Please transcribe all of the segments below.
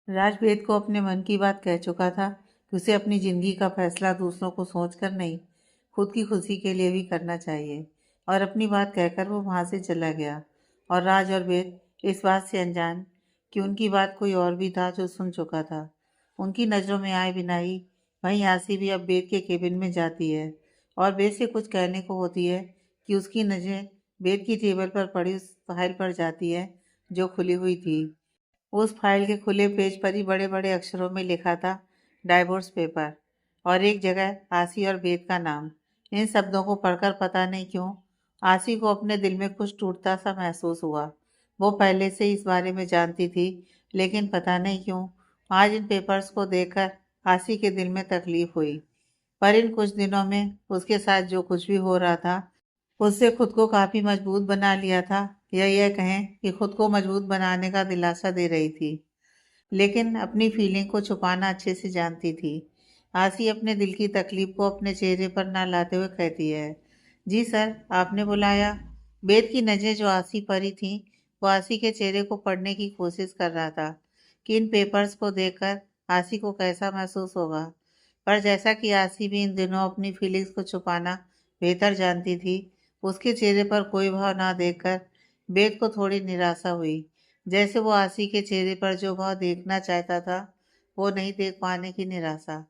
राजवेद को अपने मन की बात कह चुका था कि उसे अपनी जिंदगी का फैसला दूसरों को सोचकर नहीं, खुद की खुशी के लिए भी करना चाहिए। और अपनी बात कहकर वो वहाँ से चला गया। और राज और वेद इस बात से अनजान कि उनकी बात कोई और भी था जो सुन चुका था। उनकी नज़रों में आए बिना ही वहीं आसी भी अब वेद के केबिन में जाती है और वेद से कुछ कहने को होती है कि उसकी नज़रें वेद की टेबल पर पड़ी उस फाइल पर जाती है जो खुली हुई थी। उस फाइल के खुले पेज पर ही बड़े बड़े अक्षरों में लिखा था डाइवोर्स पेपर, और एक जगह आसी और वेद का नाम। इन शब्दों को पढ़कर पता नहीं क्यों आसी को अपने दिल में कुछ टूटता सा महसूस हुआ। वो पहले से ही इस बारे में जानती थी, लेकिन पता नहीं क्यों आज इन पेपर्स को देखकर आसी के दिल में तकलीफ हुई। पर इन कुछ दिनों में उसके साथ जो कुछ भी हो रहा था उससे खुद को काफ़ी मजबूत बना लिया था, या यह कहें कि खुद को मजबूत बनाने का दिलासा दे रही थी। लेकिन अपनी फीलिंग को छुपाना अच्छे से जानती थी। आसी अपने दिल की तकलीफ को अपने चेहरे पर ना लाते हुए कहती है, जी सर, आपने बुलाया। वेद की नज़रें जो आसी पर ही थी, वो आसी के चेहरे को पढ़ने की कोशिश कर रहा था कि इन पेपर्स को देखकर आसी को कैसा महसूस होगा। पर जैसा कि आसी भी इन दिनों अपनी फीलिंग्स को छुपाना बेहतर जानती थी, उसके चेहरे पर कोई भाव ना देखकर वेद को थोड़ी निराशा हुई। जैसे वो आसी के चेहरे पर जो भाव देखना चाहता था वो नहीं देख पाने की निराशा।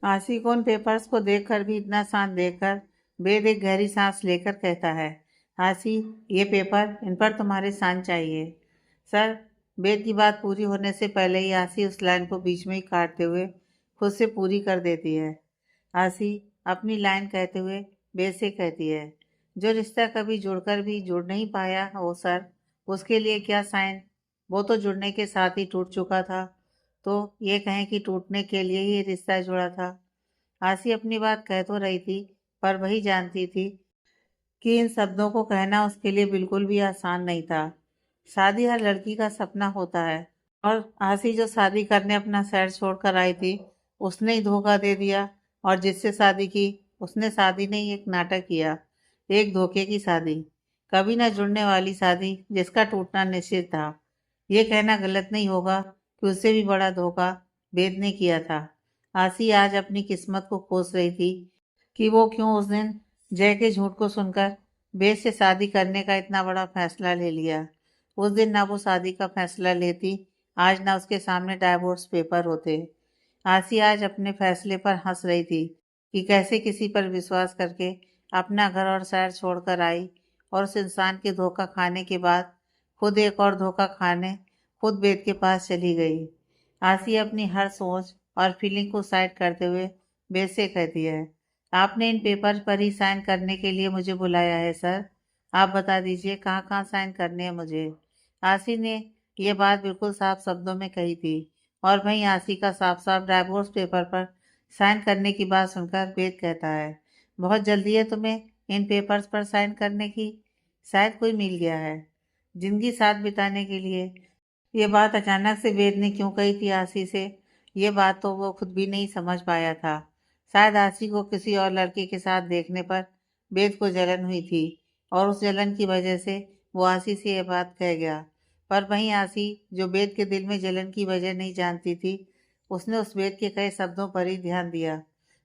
आशी को उन पेपर्स को देखकर भी इतना शांत देखकर वेद एक गहरी सांस लेकर कहता है, आशी, ये पेपर, इन पर तुम्हारे साइन चाहिए। सर। वेद की बात पूरी होने से पहले ही आशी उस लाइन को बीच में ही काटते हुए खुद से पूरी कर देती है। आशी अपनी लाइन कहते हुए वेद से कहती है, जो रिश्ता कभी जुड़कर भी जुड़ नहीं पाया हो सर, उसके लिए क्या साइन। वो तो जुड़ने के साथ ही टूट चुका था, तो ये कहें कि टूटने के लिए ही रिश्ता जुड़ा था। आसी अपनी बात कह तो रही थी, पर वही जानती थी कि इन शब्दों को कहना उसके लिए बिल्कुल भी आसान नहीं था। शादी हर लड़की का सपना होता है, और आसी जो शादी करने अपना शहर छोड़कर आई थी, उसने ही धोखा दे दिया। और जिससे शादी की, उसने शादी नहीं, एक नाटक किया, एक धोखे की शादी, कभी ना जुड़ने वाली शादी जिसका टूटना निश्चित था। ये कहना गलत नहीं होगा कि उससे भी बड़ा धोखा वेद ने किया था। आसी आज अपनी किस्मत को कोस रही थी कि वो क्यों उस दिन जय के झूठ को सुनकर वेद से शादी करने का इतना बड़ा फैसला ले लिया। उस दिन ना वो शादी का फैसला लेती, आज ना उसके सामने डाइवोर्स पेपर होते। आसी आज अपने फैसले पर हंस रही थी कि कैसे किसी पर विश्वास करके अपना घर और शहर छोड़कर आई, और उस इंसान के धोखा खाने के बाद खुद एक और धोखा खाने खुद वेद के पास चली गई। आसी अपनी हर सोच और फीलिंग को साइड करते हुए वेद से कहती है, आपने इन पेपर पर ही साइन करने के लिए मुझे बुलाया है सर। आप बता दीजिए कहाँ कहाँ साइन करने हैं मुझे। आसी ने यह बात बिल्कुल साफ शब्दों में कही थी, और वहीं आसी का साफ साफ डाइवोर्स पेपर पर साइन करने की बात सुनकर वेद कहता है, बहुत जल्दी है तुम्हें इन पेपर्स पर साइन करने की। शायद कोई मिल गया है जिंदगी साथ बिताने के लिए। ये बात अचानक से वेद ने क्यों कही थी आशी से, ये बात तो वो खुद भी नहीं समझ पाया था। शायद आशी को किसी और लड़के के साथ देखने पर वेद को जलन हुई थी, और उस जलन की वजह से वो आशी से ये बात कह गया। पर वहीं आशी, जो वेद के दिल में जलन की वजह नहीं जानती थी, उसने उस वेद के कई शब्दों पर ही ध्यान दिया।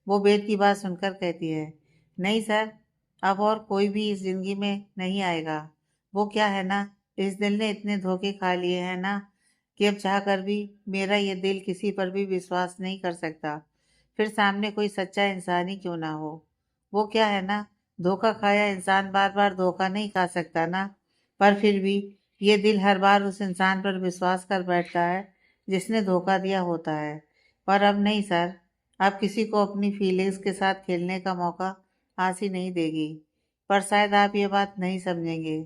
वो वेद की बात सुनकर कहती है, नहीं सर, अब और कोई भी इस जिंदगी में नहीं आएगा। वो क्या है ना, इस दिल ने इतने धोखे खा लिए हैं ना कि अब चाह कर भी मेरा ये दिल किसी पर भी विश्वास नहीं कर सकता, फिर सामने कोई सच्चा इंसान ही क्यों ना हो। वो क्या है ना, धोखा खाया इंसान बार बार धोखा नहीं खा सकता ना। पर फिर भी ये दिल हर बार उस इंसान पर विश्वास कर बैठता है जिसने धोखा दिया होता है। पर अब नहीं सर, अब किसी को अपनी फीलिंग्स के साथ खेलने का मौका आंसी नहीं देगी। पर शायद आप ये बात नहीं समझेंगे।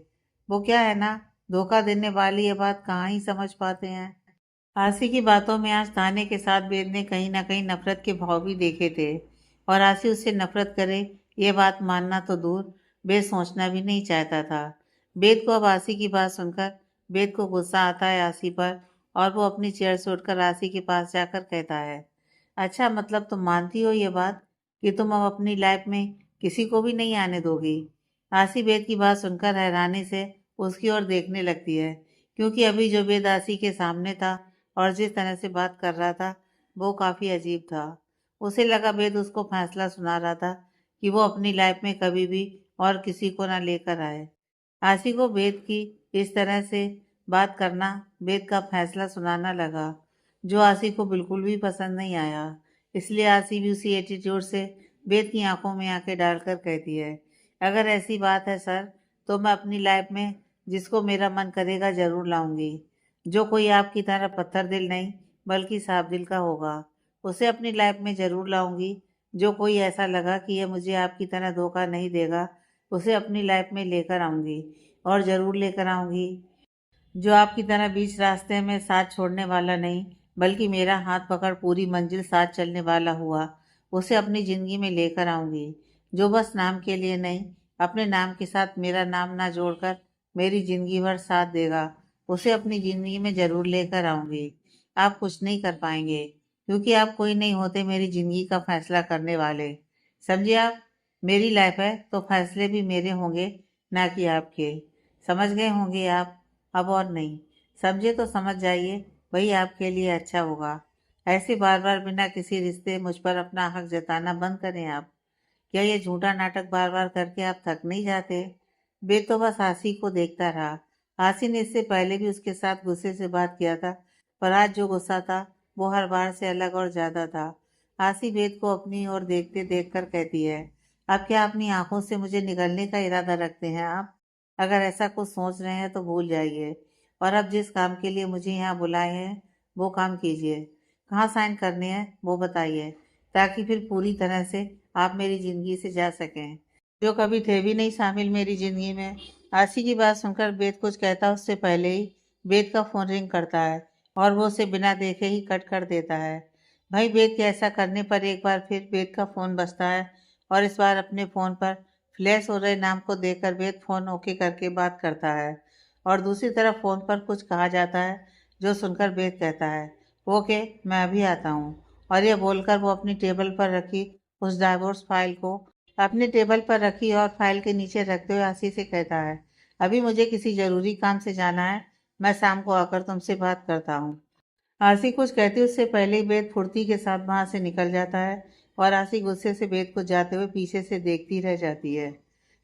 वो क्या है ना, धोखा देने वाली ये बात कहाँ ही समझ पाते हैं। आसी की बातों में आज ताने के साथ वेद ने कहीं ना कहीं नफरत के भाव भी देखे थे, और आसी उससे नफरत करे ये बात मानना तो दूर, वेद सोचना भी नहीं चाहता था। वेद को अब आसी की बात सुनकर वेद को गुस्सा आता है आसी पर, और वो अपनी चेयर से उठकर आसी के पास जाकर कहता है, अच्छा, मतलब तुम मानती हो ये बात कि तुम अब अपनी लाइफ में किसी को भी नहीं आने दोगी। आसी वेद की बात सुनकर हैरानी से उसकी ओर देखने लगती है, क्योंकि अभी जो वेद आसी के सामने था और जिस तरह से बात कर रहा था वो काफ़ी अजीब था। उसे लगा बेद उसको फैसला सुना रहा था कि वो अपनी लाइफ में कभी भी और किसी को ना लेकर आए। आशी को बेद की इस तरह से बात करना बेद का फैसला सुनाना लगा, जो आशी को बिल्कुल भी पसंद नहीं आया। इसलिए आशी भी उसी एटीट्यूड से बेद की आंखों में आंखें डालकर कहती है, अगर ऐसी बात है सर, तो मैं अपनी लाइफ में जिसको मेरा मन करेगा जरूर लाऊंगी, जो कोई आपकी तरह पत्थर दिल नहीं बल्कि साफ दिल का होगा। उसे अपनी लाइफ में जरूर लाऊंगी। जो कोई ऐसा लगा कि यह मुझे आपकी तरह धोखा नहीं देगा, उसे अपनी लाइफ में लेकर आऊंगी और ज़रूर लेकर आऊंगी। जो आपकी तरह बीच रास्ते में साथ छोड़ने वाला नहीं, बल्कि मेरा हाथ पकड़ पूरी मंजिल साथ चलने वाला हुआ, उसे अपनी ज़िंदगी में लेकर आऊंगी। जो बस नाम के लिए नहीं, अपने नाम के साथ मेरा नाम ना जोड़कर मेरी ज़िंदगी भर साथ देगा, उसे अपनी ज़िंदगी में ज़रूर लेकर आऊंगी। आप कुछ नहीं कर पाएंगे, क्योंकि आप कोई नहीं होते मेरी ज़िंदगी का फैसला करने वाले। समझिए आप, मेरी लाइफ है तो फैसले भी मेरे होंगे, ना कि आपके। समझ गए होंगे आप, अब और नहीं। समझे तो समझ जाइए, वही आपके लिए अच्छा होगा। ऐसे बार बार बिना किसी रिश्ते मुझ पर अपना हक जताना बंद करें आप। क्या ये झूठा नाटक बार बार करके आप थक नहीं जाते? बे तो बस आसी को देखता रहा। आसी ने इससे पहले भी उसके साथ गुस्से से बात किया था, पर आज जो गुस्सा था वो हर बार से अलग और ज्यादा था। आसी बेद को अपनी ओर देखते देखकर कहती है, अब क्या अपनी आंखों से मुझे निगलने का इरादा रखते हैं आप? अगर ऐसा कुछ सोच रहे हैं तो भूल जाइए, और अब जिस काम के लिए मुझे यहाँ बुलाए हैं वो काम कीजिए। कहाँ साइन करने हैं वो बताइए, ताकि फिर पूरी तरह से आप मेरी ज़िंदगी से जा सकें, जो कभी थे भी नहीं शामिल मेरी ज़िंदगी में। आशी की बात सुनकर बेद कुछ कहता उससे पहले ही बेद का फ़ोन रिंग करता है और वो उसे बिना देखे ही कट कर देता है। भाई बेद के ऐसा करने पर एक बार फिर बेद का फ़ोन बजता है और इस बार अपने फ़ोन पर फ्लैश हो रहे नाम को देखकर बेद फ़ोन ओके करके बात करता है और दूसरी तरफ फ़ोन पर कुछ कहा जाता है, जो सुनकर बेद कहता है, ओके मैं अभी आता हूँ। और यह बोलकर वो अपनी टेबल पर रखी उस डाइवोर्स फाइल को अपने टेबल पर रखी और फाइल के नीचे रखते हुए आशी से कहता है, अभी मुझे किसी ज़रूरी काम से जाना है, मैं शाम को आकर तुमसे बात करता हूँ। आशी कुछ कहती उससे पहले ही बेद फुर्ती के साथ वहां से निकल जाता है और आशी गुस्से से बेद को जाते हुए पीछे से देखती रह जाती है।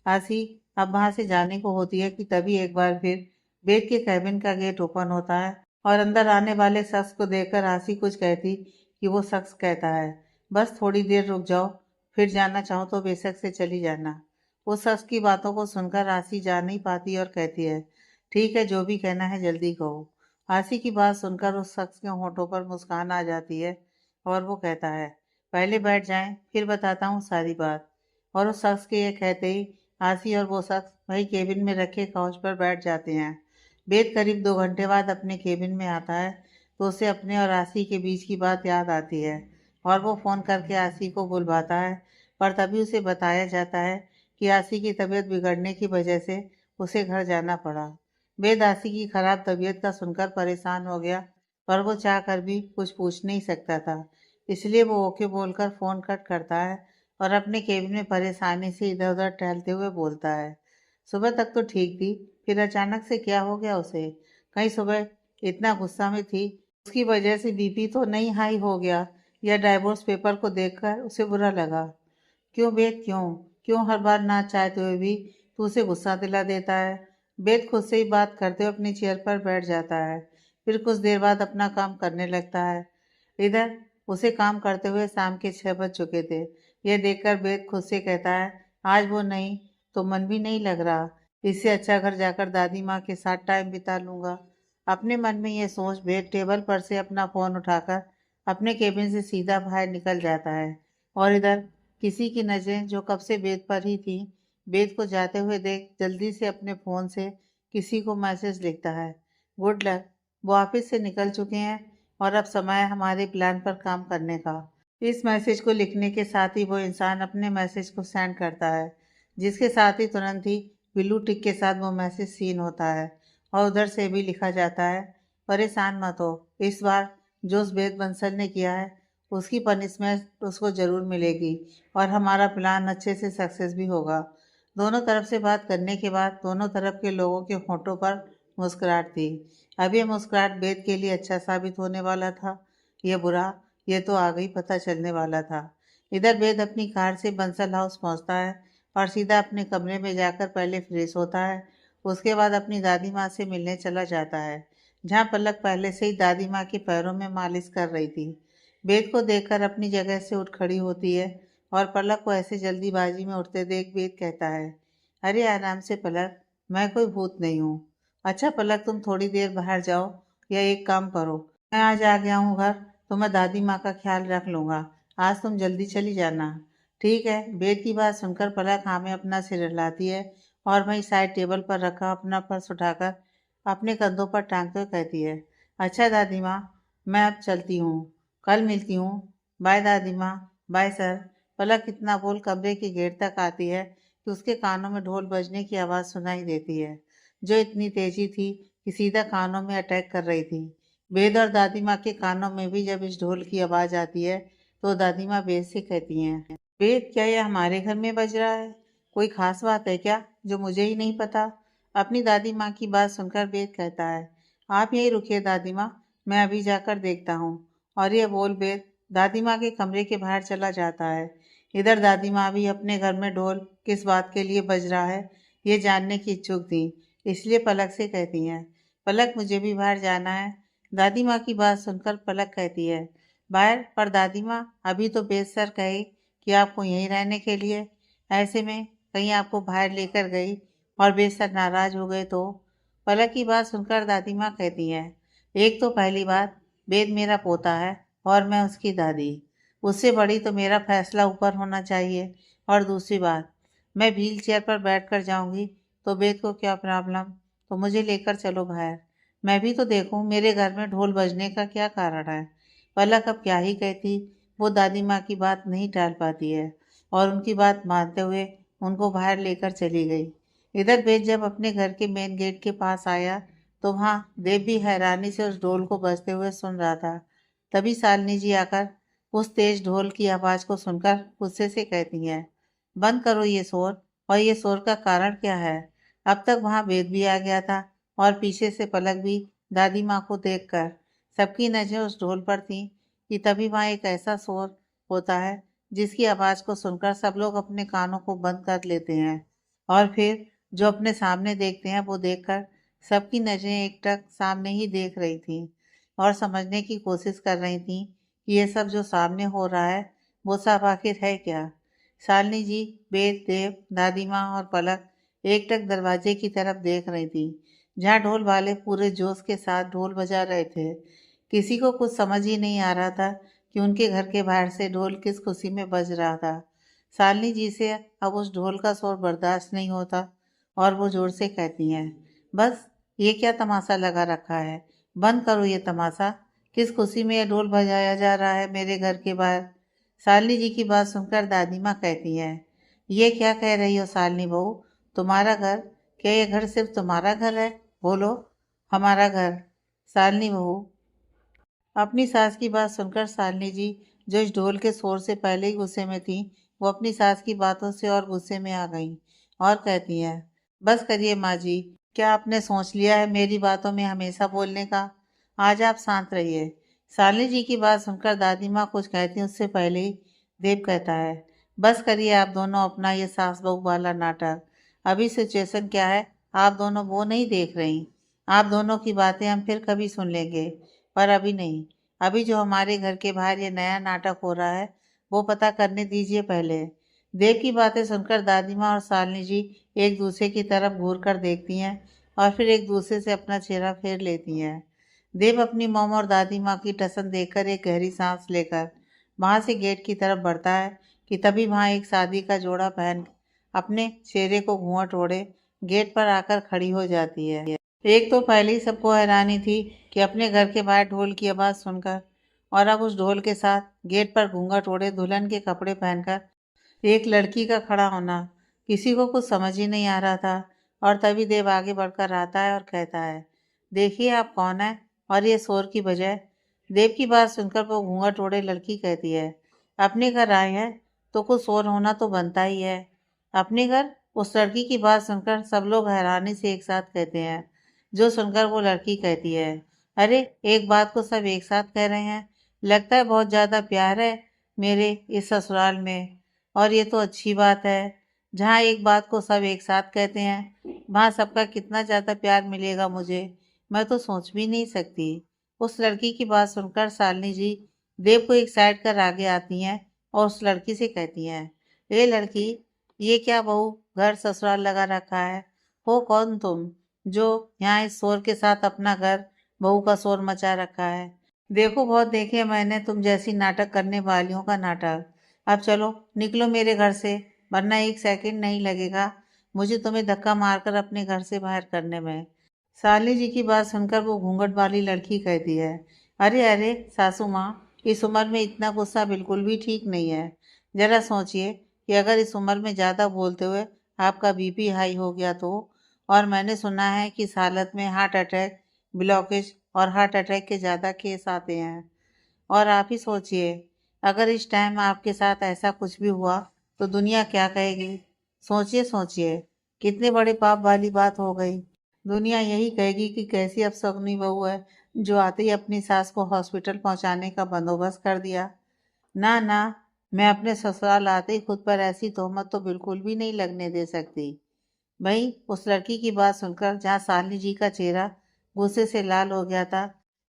आशी अब वहां से जाने को होती है कि तभी एक बार फिर बेद के कैबिन का गेट ओपन होता है और अंदर आने वाले शख्स को देखकर आशी कुछ कहती कि वो शख्स कहता है, बस थोड़ी देर रुक जाओ, फिर जाना चाहो तो बेशक से चली जाना। उस शख्स की बातों को सुनकर आशी जा नहीं पाती और कहती है, ठीक है जो भी कहना है जल्दी कहो। आशी की बात सुनकर उस शख्स के होठों पर मुस्कान आ जाती है और वो कहता है, पहले बैठ जाएं, फिर बताता हूँ सारी बात। और उस शख्स के ये कहते ही आशी और वो शख्स वही केबिन में रखे काउच पर बैठ जाते हैं। बेद करीब 2 घंटे बाद अपने केबिन में आता है तो उसे अपने और आशी के बीच की बात याद आती है और वो फ़ोन करके आशी को बुलवाता है, पर तभी उसे बताया जाता है कि आशी की तबीयत बिगड़ने की वजह से उसे घर जाना पड़ा। वे दासी की खराब तबीयत का सुनकर परेशान हो गया, पर वो चाह कर भी कुछ पूछ नहीं सकता था। इसलिए वो ओके बोलकर फ़ोन कट करता है और अपने केबिन में परेशानी से इधर उधर टहलते हुए बोलता है, सुबह तक तो ठीक थी, फिर अचानक से क्या हो गया उसे? कहीं सुबह इतना गुस्सा में थी, उसकी वजह से बीपी तो नहीं हाई हो गया, या डाइवोर्स पेपर को देखकर उसे बुरा लगा? क्यों बेद क्यों? क्यों हर बार ना चाहते हुए भी तू उसे गुस्सा दिला देता है? बेद खुद से ही बात करते हुए अपनी चेयर पर बैठ जाता है, फिर कुछ देर बाद अपना काम करने लगता है। इधर उसे काम करते हुए शाम के 6 बज चुके थे। यह देखकर बेद खुद से कहता है, आज वो नहीं तो मन भी नहीं लग रहा, इससे अच्छा घर जाकर दादी माँ के साथ टाइम बिता लूंगा। अपने मन में यह सोच बेद टेबल पर से अपना फोन उठाकर अपने केबिन से सीधा बाहर निकल जाता है और इधर किसी की नज़रें जो कब से बेद पर ही थी, बेद को जाते हुए देख जल्दी से अपने फ़ोन से किसी को मैसेज लिखता है, गुड लक, वो ऑफिस से निकल चुके हैं और अब समय है हमारे प्लान पर काम करने का। इस मैसेज को लिखने के साथ ही वो इंसान अपने मैसेज को सेंड करता है, जिसके साथ ही तुरंत ही ब्लू टिक के साथ वो मैसेज सीन होता है और उधर से भी लिखा जाता है, परेशान मत हो, इस बार जो उस बेद बंसल ने किया है उसकी पनिशमेंट उसको ज़रूर मिलेगी और हमारा प्लान अच्छे से सक्सेस भी होगा। दोनों तरफ से बात करने के बाद दोनों तरफ के लोगों के होठों पर मुस्कुराहट थी। अब यह मुस्कुराहट वेद के लिए अच्छा साबित होने वाला था, यह बुरा, यह तो आगे ही पता चलने वाला था। इधर वेद अपनी कार से बंसल हाउस पहुंचता है और सीधा अपने कमरे में जाकर पहले फ्रेश होता है। उसके बाद अपनी दादी माँ से मिलने चला जाता है, जहाँ पलक पहले से ही दादी माँ के पैरों में मालिश कर रही थी। वेद को देखकर अपनी जगह से उठ खड़ी होती है और पलक को ऐसे जल्दीबाजी में उठते देख वेद कहता है, अरे आराम से पलक, मैं कोई भूत नहीं हूँ। अच्छा पलक, तुम थोड़ी देर बाहर जाओ या एक काम करो, मैं आज आ गया हूँ घर, तो मैं दादी माँ का ख्याल रख लूँगा। आज तुम जल्दी चली जाना। ठीक है। वेद की बात सुनकर पलक हाँ में अपना सिर हिलाती है और वहीं साइड टेबल पर रखा अपना पर्स उठाकर अपने कंधों पर टांगते हुए कहती है, अच्छा दादी माँ, मैं अब चलती हूँ, कल मिलती हूँ। बाय दादी माँ। Bye sir. पलक इतना बोल कमरे के गेट तक आती है कि उसके कानों में ढोल बजने की आवाज़ सुनाई देती है, जो इतनी तेजी थी कि सीधा कानों में अटैक कर रही थी। वेद और दादी माँ के कानों में भी जब इस ढोल की आवाज़ आती है तो दादी माँ वेद से कहती हैं, वेद, क्या यह हमारे घर में बज रहा है? कोई खास बात है क्या जो मुझे ही नहीं पता? अपनी दादी माँ की बात सुनकर वेद कहता है, आप यहीं रुकिए दादी माँ, मैं अभी जाकर देखता हूँ। और यह बोल वेद दादी माँ के कमरे के बाहर चला जाता है। इधर दादी माँ भी अपने घर में ढोल किस बात के लिए बज रहा है ये जानने की इच्छुक थी, इसलिए पलक से कहती हैं, पलक, मुझे भी बाहर जाना है। दादी माँ की बात सुनकर पलक कहती है, बाहर? पर दादी माँ, अभी तो बेद सर कहे कि आपको यहीं रहने के लिए, ऐसे में कहीं आपको बाहर लेकर गई और बेद सर नाराज हो गए तो? पलक की बात सुनकर दादी माँ कहती है, एक तो पहली बात, वेद मेरा पोता है और मैं उसकी दादी, उससे बड़ी तो मेरा फैसला ऊपर होना चाहिए। और दूसरी बात, मैं व्हील चेयर पर बैठ कर जाऊंगी तो वेद को क्या प्रॉब्लम? तो मुझे लेकर चलो बाहर, मैं भी तो देखूं मेरे घर में ढोल बजने का क्या कारण है। पलक अब क्या ही कहती, वो दादी माँ की बात नहीं टाल पाती है और उनकी बात मानते हुए उनको बाहर लेकर चली गई। इधर वेद जब अपने घर के मेन गेट के पास आया तो वहाँ देव भी हैरानी से उस ढोल को बजते हुए सुन रहा था। तभी शालिनी जी आकर उस तेज ढोल की आवाज़ को सुनकर गुस्से से कहती हैं, बंद करो ये शोर, और ये शोर का कारण क्या है? अब तक वहाँ वेद भी आ गया था और पीछे से पलक भी दादी माँ को देखकर सबकी नजरें उस ढोल पर थीं कि तभी वहाँ एक ऐसा शोर होता है जिसकी आवाज़ को सुनकर सब लोग अपने कानों को बंद कर लेते हैं और फिर जो अपने सामने देखते हैं वो देखकर सबकी नजरें एकटक सामने ही देख रही थीं और समझने की कोशिश कर रही थीं कि ये सब जो सामने हो रहा है वो सब आखिर है क्या। शालिनी जी, वेद, देव, दादी माँ और पलक एकटक दरवाजे की तरफ देख रही थी, जहाँ ढोल वाले पूरे जोश के साथ ढोल बजा रहे थे। किसी को कुछ समझ ही नहीं आ रहा था कि उनके घर के बाहर से ढोल किस खुशी में बज रहा था। शालिनी जी से अब उस ढोल का शोर बर्दाश्त नहीं होता और वो जोर से कहती हैं, बस, ये क्या तमाशा लगा रखा है? बंद करो ये तमाशा। किस खुशी में ये ढोल बजाया जा रहा है मेरे घर के बाहर? शालिनी जी की बात सुनकर दादी माँ कहती हैं, ये क्या कह रही हो शालिनी बहू? तुम्हारा घर? क्या ये घर सिर्फ तुम्हारा घर है? बोलो, हमारा घर। शालिनी बहू। अपनी सास की बात सुनकर शालिनी जी, जो इस ढोल के शोर से पहले ही गुस्से में थी, वो अपनी सास की बातों से और गुस्से में आ गईं और कहती हैं, बस करिए माँ जी, क्या आपने सोच लिया है मेरी बातों में हमेशा बोलने का? आज आप शांत रहिए। शालिनी जी की बात सुनकर दादी माँ कुछ कहती उससे पहले ही देव कहता है, बस करिए आप दोनों अपना ये सास बहू वाला नाटक। अभी सिचुएशन क्या है आप दोनों वो नहीं देख रही। आप दोनों की बातें हम फिर कभी सुन लेंगे, पर अभी नहीं। अभी जो हमारे घर के बाहर ये नया नाटक हो रहा है वो पता करने दीजिए पहले। देव की बातें सुनकर दादी माँ और शालिनी जी एक दूसरे की तरफ घूर कर देखती हैं और फिर एक दूसरे से अपना चेहरा फेर लेती हैं। देव अपनी मॉम और दादी माँ की टसन देखकर एक गहरी सांस लेकर वहाँ से गेट की तरफ बढ़ता है कि तभी वहाँ एक शादी का जोड़ा पहन अपने चेहरे को घूंघट ओढ़े गेट पर आकर खड़ी हो जाती है। एक तो पहले ही सबको हैरानी थी कि अपने घर के बाहर ढोल की आवाज़ सुनकर और अब उस ढोल के साथ गेट पर घूंघट ओढ़े दुल्हन के कपड़े पहनकर एक लड़की का खड़ा होना किसी को कुछ समझ ही नहीं आ रहा था। और तभी देव आगे बढ़कर आता है और कहता है, देखिए आप कौन है और ये शोर की वजह? देव की बात सुनकर वो घूंघट ओढ़े लड़की कहती है, अपने घर आए हैं तो कुछ शोर होना तो बनता ही है। अपने घर? उस लड़की की बात सुनकर सब लोग हैरानी से एक साथ कहते हैं, जो सुनकर वो लड़की कहती है, अरे एक बात को सब एक साथ कह रहे हैं, लगता है बहुत ज़्यादा प्यार है मेरे इस ससुराल में। और ये तो अच्छी बात है, जहाँ एक बात को सब एक साथ कहते हैं वहाँ सबका कितना ज़्यादा प्यार मिलेगा मुझे, मैं तो सोच भी नहीं सकती। उस लड़की की बात सुनकर शालिनी जी देव को एक साइड कर आगे आती हैं और उस लड़की से कहती हैं, ये लड़की, ये क्या बहू घर ससुराल लगा रखा है, हो कौन तुम जो यहाँ इस शोर के साथ अपना घर बहू का शोर मचा रखा है। देखो बहुत देखे मैंने तुम जैसी नाटक करने वालियों का नाटक। अब चलो निकलो मेरे घर से, वरना एक सेकंड नहीं लगेगा मुझे तुम्हें धक्का मारकर अपने घर से बाहर करने में। शालिनी जी की बात सुनकर वो घूंघट वाली लड़की कहती है, अरे अरे सासू माँ, इस उम्र में इतना गुस्सा बिल्कुल भी ठीक नहीं है। जरा सोचिए कि अगर इस उम्र में ज़्यादा बोलते हुए आपका बीपी हाई हो गया तो। और मैंने सुना है कि इस हालत में हार्ट अटैक, ब्लॉकेज और हार्ट अटैक के ज़्यादा केस आते हैं। और आप ही सोचिए, अगर इस टाइम आपके साथ ऐसा कुछ भी हुआ तो दुनिया क्या कहेगी। सोचिए सोचिए, कितने बड़े पाप वाली बात हो गई। दुनिया यही कहेगी कि कैसी अपशगुनी बहू है जो आते ही अपनी सास को हॉस्पिटल पहुंचाने का बंदोबस्त कर दिया। ना ना, मैं अपने ससुराल आते ही खुद पर ऐसी तोहमत तो बिल्कुल भी नहीं लगने दे सकती। भाई उस लड़की की बात सुनकर जहाँ शालिनी जी का चेहरा गुस्से से लाल हो गया था,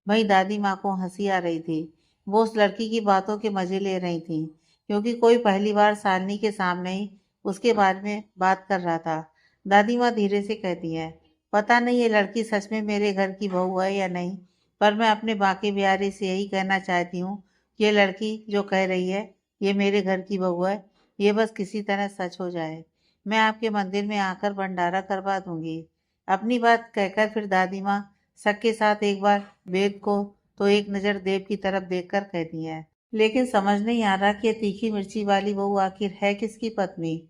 वहीं दादी माँ को हंसी आ रही थी। वो उस लड़की की बातों के मजे ले रही थी, क्योंकि कोई पहली बार शालिनी के सामने ही उसके बारे में बात कर रहा था। दादी माँ धीरे से कहती हैं, पता नहीं ये लड़की सच में मेरे घर की बहू है या नहीं, पर मैं अपने बाकी बिहारी से यही कहना चाहती हूँ कि ये लड़की जो कह रही है ये मेरे घर की बहू है, ये बस किसी तरह सच हो जाए, मैं आपके मंदिर में आकर भंडारा करवा दूंगी। अपनी बात कहकर फिर दादी माँ शक के साथ एक बार वेद को तो एक नज़र देव की तरफ देखकर कहती हैं, लेकिन समझ नहीं आ रहा कि ये तीखी मिर्ची वाली बहू आखिर है किसकी पत्नी,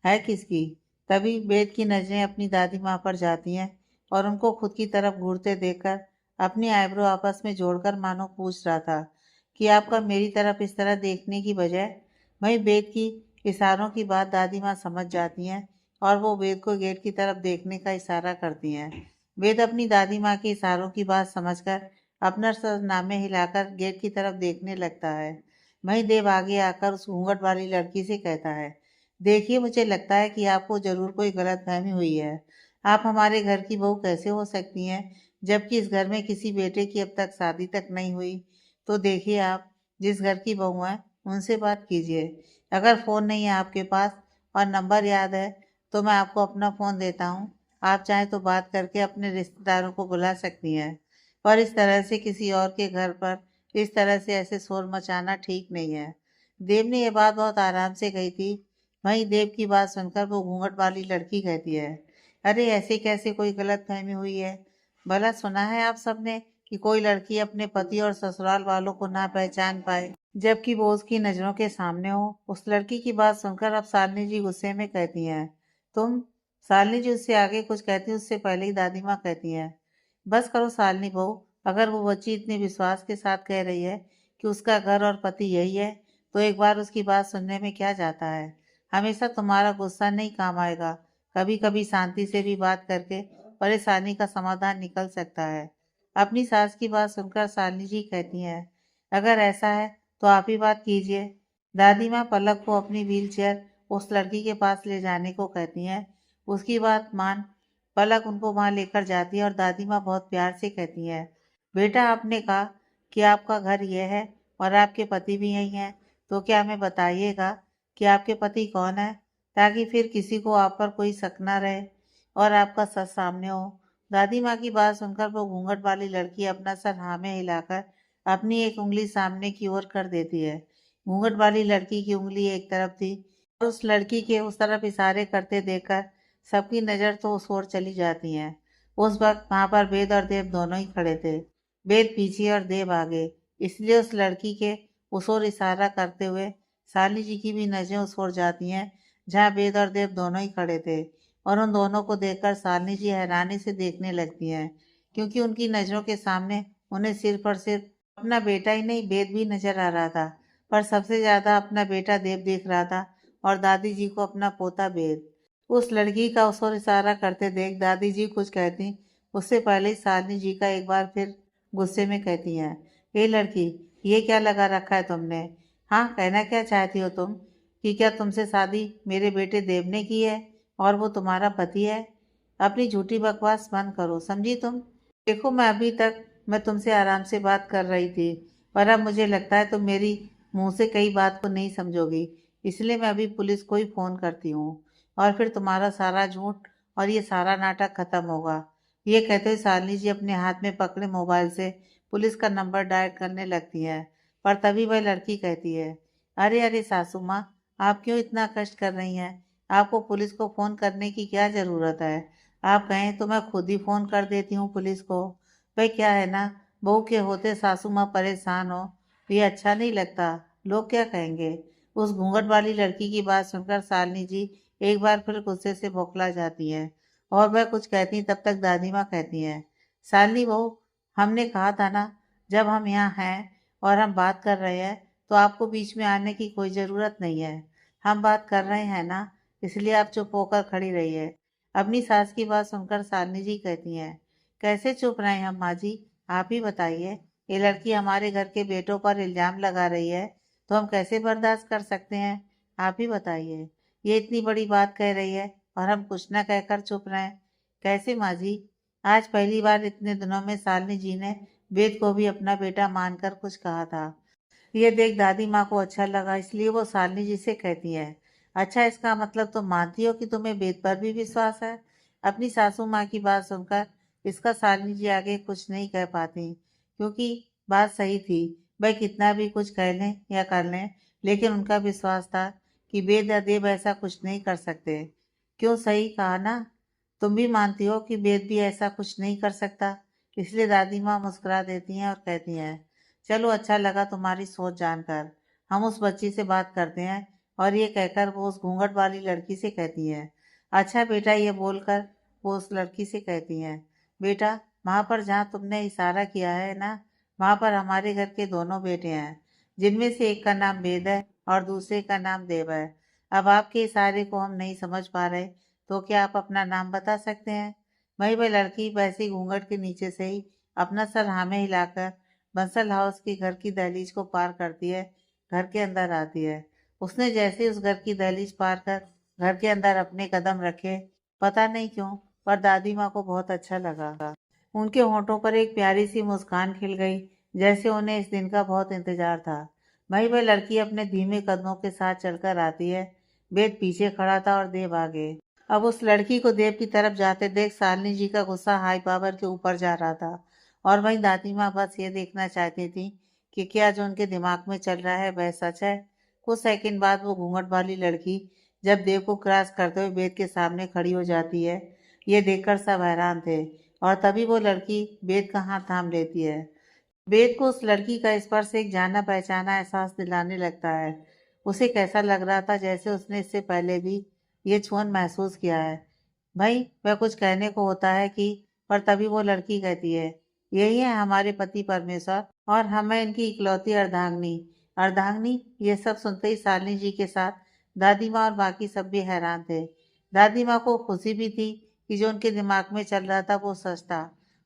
है किसकी। तभी वेद की नजरें अपनी दादी माँ पर जाती हैं और उनको खुद की तरफ घूरते देखकर अपनी आईब्रो आपस में जोड़कर मानो पूछ रहा था कि आपका मेरी तरफ इस तरह देखने की बजाय। वहीं वेद की इशारों की बात दादी माँ समझ जाती हैं और वो वेद को गेट की तरफ देखने का इशारा करती हैं। वेद अपनी दादी माँ के इशारों की बात समझकर अपना सर नामे हिलाकर गेट की तरफ देखने लगता है। वहीं देव आगे आकर उस घूंघट वाली लड़की से कहता है, देखिए मुझे लगता है कि आपको जरूर कोई गलतफहमी हुई है। आप हमारे घर की बहू कैसे हो सकती हैं जबकि इस घर में किसी बेटे की अब तक शादी तक नहीं हुई। तो देखिए, आप जिस घर की बहू हैं उनसे बात कीजिए। अगर फ़ोन नहीं है आपके पास और नंबर याद है तो मैं आपको अपना फ़ोन देता हूँ, आप चाहें तो बात करके अपने रिश्तेदारों को बुला सकती हैं। और इस तरह से किसी और के घर पर इस तरह से ऐसे शोर मचाना ठीक नहीं है। देव ने यह बात बहुत आराम से कही थी। वहीं देव की बात सुनकर वो घूंघट वाली लड़की कहती है, अरे ऐसे कैसे कोई गलत फहमी हुई है। भला सुना है आप सबने कि कोई लड़की अपने पति और ससुराल वालों को ना पहचान पाए जबकि वो उसकी नजरों के सामने हो। उस लड़की की बात सुनकर अब शालिनी जी गुस्से में कहती हैं, तुम। शालिनी जी उससे आगे कुछ कहती उससे पहले ही दादी माँ कहती हैं, बस करो शालिनी बहू, अगर वो बच्ची इतने विश्वास के साथ कह रही है कि उसका घर और पति यही है तो एक बार उसकी बात सुनने में क्या जाता है। हमेशा तुम्हारा गुस्सा नहीं काम आएगा, कभी कभी शांति से भी बात करके परेशानी का समाधान निकल सकता है। अपनी सास की बात सुनकर शालिनी जी कहती हैं, अगर ऐसा है तो आप ही बात कीजिए। दादी माँ पलक को अपनी व्हीलचेयर उस लड़की के पास ले जाने को कहती हैं। उसकी बात मान पलक उनको वहां लेकर जाती है और दादी माँ बहुत प्यार से कहती है, बेटा आपने कहा कि आपका घर यह है और आपके पति भी यही हैं, तो क्या हमें बताइएगा कि आपके पति कौन है, ताकि फिर किसी को आप पर कोई शक ना रहे और आपका सच सामने हो। दादी माँ की बात सुनकर वो घूंघट वाली लड़की अपना सर हाँ में हिलाकर अपनी एक उंगली सामने की ओर कर देती है। घूंघट वाली लड़की की उंगली एक तरफ थी और उस लड़की के उस तरफ इशारे करते देखकर सबकी नज़र तो उस ओर चली जाती है। उस वक्त वहां पर वेद और देव दोनों ही खड़े थे। वेद पीछे और देव आगे, इसलिए उस लड़की के उस ओर इशारा करते हुए शालिनी जी की भी नजरें उस ओर जाती हैं जहाँ वेद और देव दोनों ही खड़े थे। और उन दोनों को देखकर शालिनी जी हैरानी से देखने लगती हैं, क्योंकि उनकी नज़रों के सामने उन्हें सिर्फ और सिर्फ अपना बेटा ही नहीं वेद भी नजर आ रहा था, पर सबसे ज्यादा अपना बेटा देव देख रहा था और दादी जी को अपना पोता वेद। उस लड़की का उस ओर इशारा करते देख दादी जी कुछ कहती उससे पहले ही शालिनी जी का एक बार फिर गुस्से में कहती हैं, ये लड़की, ये क्या लगा रखा है तुमने? हाँ, कहना क्या चाहती हो तुम? कि क्या तुमसे शादी मेरे बेटे देव ने की है और वो तुम्हारा पति है? अपनी झूठी बकवास बंद करो, समझी तुम? देखो, मैं तुमसे आराम से बात कर रही थी, पर अब मुझे लगता है तुम मेरी मुंह से कई बात को नहीं समझोगी। इसलिए मैं अभी पुलिस को ही फ़ोन करती हूँ और फिर तुम्हारा सारा झूठ और ये सारा नाटक खत्म होगा। ये कहते हुए शालिनी जी अपने हाथ में पकड़े मोबाइल से पुलिस का नंबर डायल करने लगती है। पर तभी वह लड़की कहती है, अरे अरे सासू माँ, आप क्यों इतना कष्ट कर रही हैं? आपको पुलिस को फ़ोन करने की क्या ज़रूरत है? आप कहें तो मैं खुद ही फ़ोन कर देती हूँ पुलिस को। भाई क्या है ना, बहू के होते सासू माँ परेशान हो, ये अच्छा नहीं लगता। लोग क्या कहेंगे? उस घूंघट वाली लड़की की बात सुनकर शालिनी जी एक बार फिर गुस्से से बौखला जाती हैं और वह कुछ कहती तब तक दादी माँ कहती हैं, शालिनी बहू, हमने कहा था ना, जब हम यहाँ हैं और हम बात कर रहे हैं तो आपको बीच में आने की कोई ज़रूरत नहीं है। हम बात कर रहे हैं ना, इसलिए आप चुप होकर खड़ी रहिए। अपनी सास की बात सुनकर शालिनी जी कहती हैं, कैसे चुप रहे हम माँ जी? आप ही बताइए। ये लड़की हमारे घर के बेटों पर इल्ज़ाम लगा रही है तो हम कैसे बर्दाश्त कर सकते हैं? आप ही बताइए। ये इतनी बड़ी बात कह रही है और हम कुछ न कहकर चुप रहें? कैसे माँ जी? आज पहली बार इतने दिनों में शालिनी जी ने वेद को भी अपना बेटा मानकर कुछ कहा था। ये देख दादी माँ को अच्छा लगा, इसलिए वो शालिनी जी से कहती है, अच्छा, इसका मतलब तुम मानती हो कि तुम्हें वेद पर भी विश्वास है? अपनी सासू माँ की बात सुनकर इसका शालिनी जी आगे कुछ नहीं कह पाती, क्योंकि बात सही थी। वह कितना भी कुछ कह लें या कर लें, लेकिन उनका विश्वास था कि वेद या देव ऐसा कुछ नहीं कर सकते। क्यों, सही कहा ना? तुम भी मानती हो कि वेद भी ऐसा कुछ नहीं कर सकता? इसलिए दादी माँ मुस्कुरा देती हैं और कहती हैं, चलो, अच्छा लगा तुम्हारी सोच जानकर। हम उस बच्ची से बात करते हैं। और ये कहकर वो उस घूंघट वाली लड़की से कहती है, अच्छा बेटा, ये बोलकर वो उस लड़की से कहती है, बेटा, वहाँ पर जहाँ तुमने इशारा किया है ना, वहाँ पर हमारे घर के दोनों बेटे हैं, जिनमें से एक का नाम वेद है और दूसरे का नाम देव है। अब आपके इशारे को हम नहीं समझ पा रहे, तो क्या आप अपना नाम बता सकते हैं? वही वह लड़की वैसी घूंघट के नीचे से ही अपना सर हाँ में हिलाकर बंसल हाउस की घर की दहलीज को पार करती है, घर के अंदर आती है। उसने जैसे उस घर की दहलीज पार कर घर के अंदर अपने कदम रखे, पता नहीं क्यों, पर दादी माँ को बहुत अच्छा लगा। उनके होठों पर एक प्यारी सी मुस्कान खिल गई, जैसे उन्हें इस दिन का बहुत इंतजार था। वही वह लड़की अपने धीमे कदमों के साथ चलकर आती है। वेद पीछे खड़ा था और देव आगे। अब उस लड़की को देव की तरफ जाते देख शालिनी जी का गुस्सा हाई पावर के ऊपर जा रहा था और वहीं दादी माँ बस ये देखना चाहती थी कि क्या जो उनके दिमाग में चल रहा है वह सच है। कुछ सेकंड बाद वो घूंघट वाली लड़की जब देव को क्रॉस करते हुए वेद के सामने खड़ी हो जाती है। ये देखकर सब हैरान थे और तभी वो लड़की वेद का हाथ थाम लेती है। वेद को उस लड़की का स्पर्श एक जाना पहचाना एहसास दिलाने लगता है। उसे कैसा लग रहा था जैसे उसने इससे पहले भी ये छुअन महसूस किया है। भाई, वह कुछ कहने को होता है कि, पर तभी वो लड़की कहती है, यही है हमारे पति परमेश्वर और हमें इनकी इकलौती अर्धांगिनी। अर्धांगिनी? ये सब सुनते ही शालिनी जी के साथ दादी माँ और बाकी सब भी हैरान थे। दादी माँ को खुशी भी थी कि जो उनके दिमाग में चल रहा था वो सच था,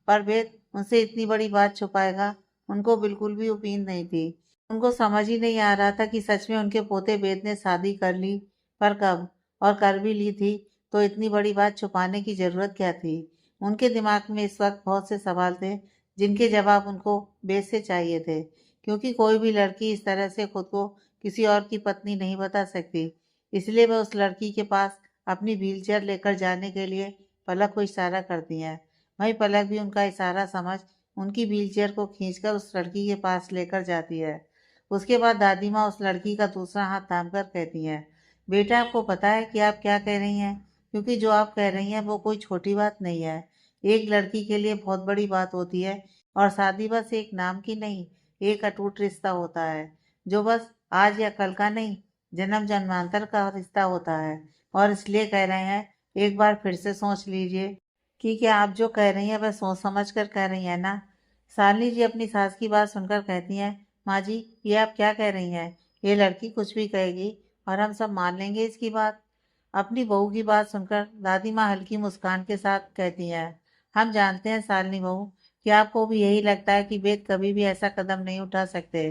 पर वेद उनसे इतनी बड़ी बात छुपाएगा, उनको बिल्कुल भी उम्मीद नहीं थी। उनको समझ ही नहीं आ रहा था कि सच में उनके पोते वेद ने शादी कर ली, पर कब, और कर भी ली थी तो इतनी बड़ी बात छुपाने की जरूरत क्या थी? उनके दिमाग में इस वक्त बहुत से सवाल थे जिनके जवाब उनको वेद से चाहिए थे, क्योंकि कोई भी लड़की इस तरह से खुद को किसी और की पत्नी नहीं बता सकती। इसलिए वह उस लड़की के पास अपनी व्हीलचेयर लेकर जाने के लिए पलक को इशारा करती हैं। वहीं पलक भी उनका इशारा समझ उनकी व्हीलचेयर को खींचकर उस लड़की के पास लेकर जाती है। उसके बाद दादी माँ उस लड़की का दूसरा हाथ थामकर कहती हैं, बेटा, आपको पता है कि आप क्या कह रही हैं? क्योंकि जो आप कह रही हैं वो कोई छोटी बात नहीं है। एक लड़की के लिए बहुत बड़ी बात होती है और शादी बस एक नाम की नहीं, एक अटूट रिश्ता होता है, जो बस आज या कल का नहीं, जन्म जन्मांतर का रिश्ता होता है। और इसलिए कह रहे हैं, एक बार फिर से सोच लीजिए कि क्या आप जो कह रही हैं वह सोच समझ कर कह रही हैं ना? शालिनी जी अपनी सास की बात सुनकर कहती हैं, माँ जी, ये आप क्या कह रही हैं? ये लड़की कुछ भी कहेगी और हम सब मान लेंगे इसकी बात। अपनी बहू की बात सुनकर दादी माँ हल्की मुस्कान के साथ कहती हैं, हम जानते हैं शालिनी बहू कि आपको भी यही लगता है कि वेद कभी भी ऐसा कदम नहीं उठा सकते,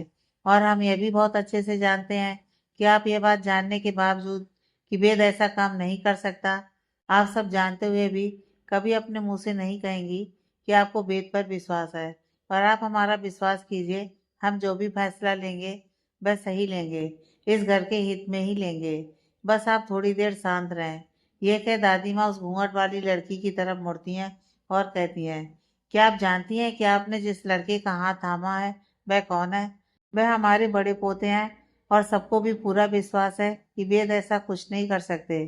और हम यह भी बहुत अच्छे से जानते हैं कि आप ये बात जानने के बावजूद कि वेद ऐसा काम नहीं कर सकता, आप सब जानते हुए भी कभी अपने मुंह से नहीं कहेंगी कि आपको वेद पर विश्वास है। और आप हमारा विश्वास कीजिए, हम जो भी फैसला लेंगे वह सही लेंगे, इस घर के हित में ही लेंगे। बस आप थोड़ी देर शांत रहें। ये कह दादी माँ उस घूंघट वाली लड़की की तरफ मुड़ती हैं और कहती हैं, क्या आप जानती हैं कि आपने जिस लड़के का हाथ थामा है वह कौन है? वह हमारे बड़े पोते हैं, और सबको भी पूरा विश्वास है कि वेद ऐसा कुछ नहीं कर सकते।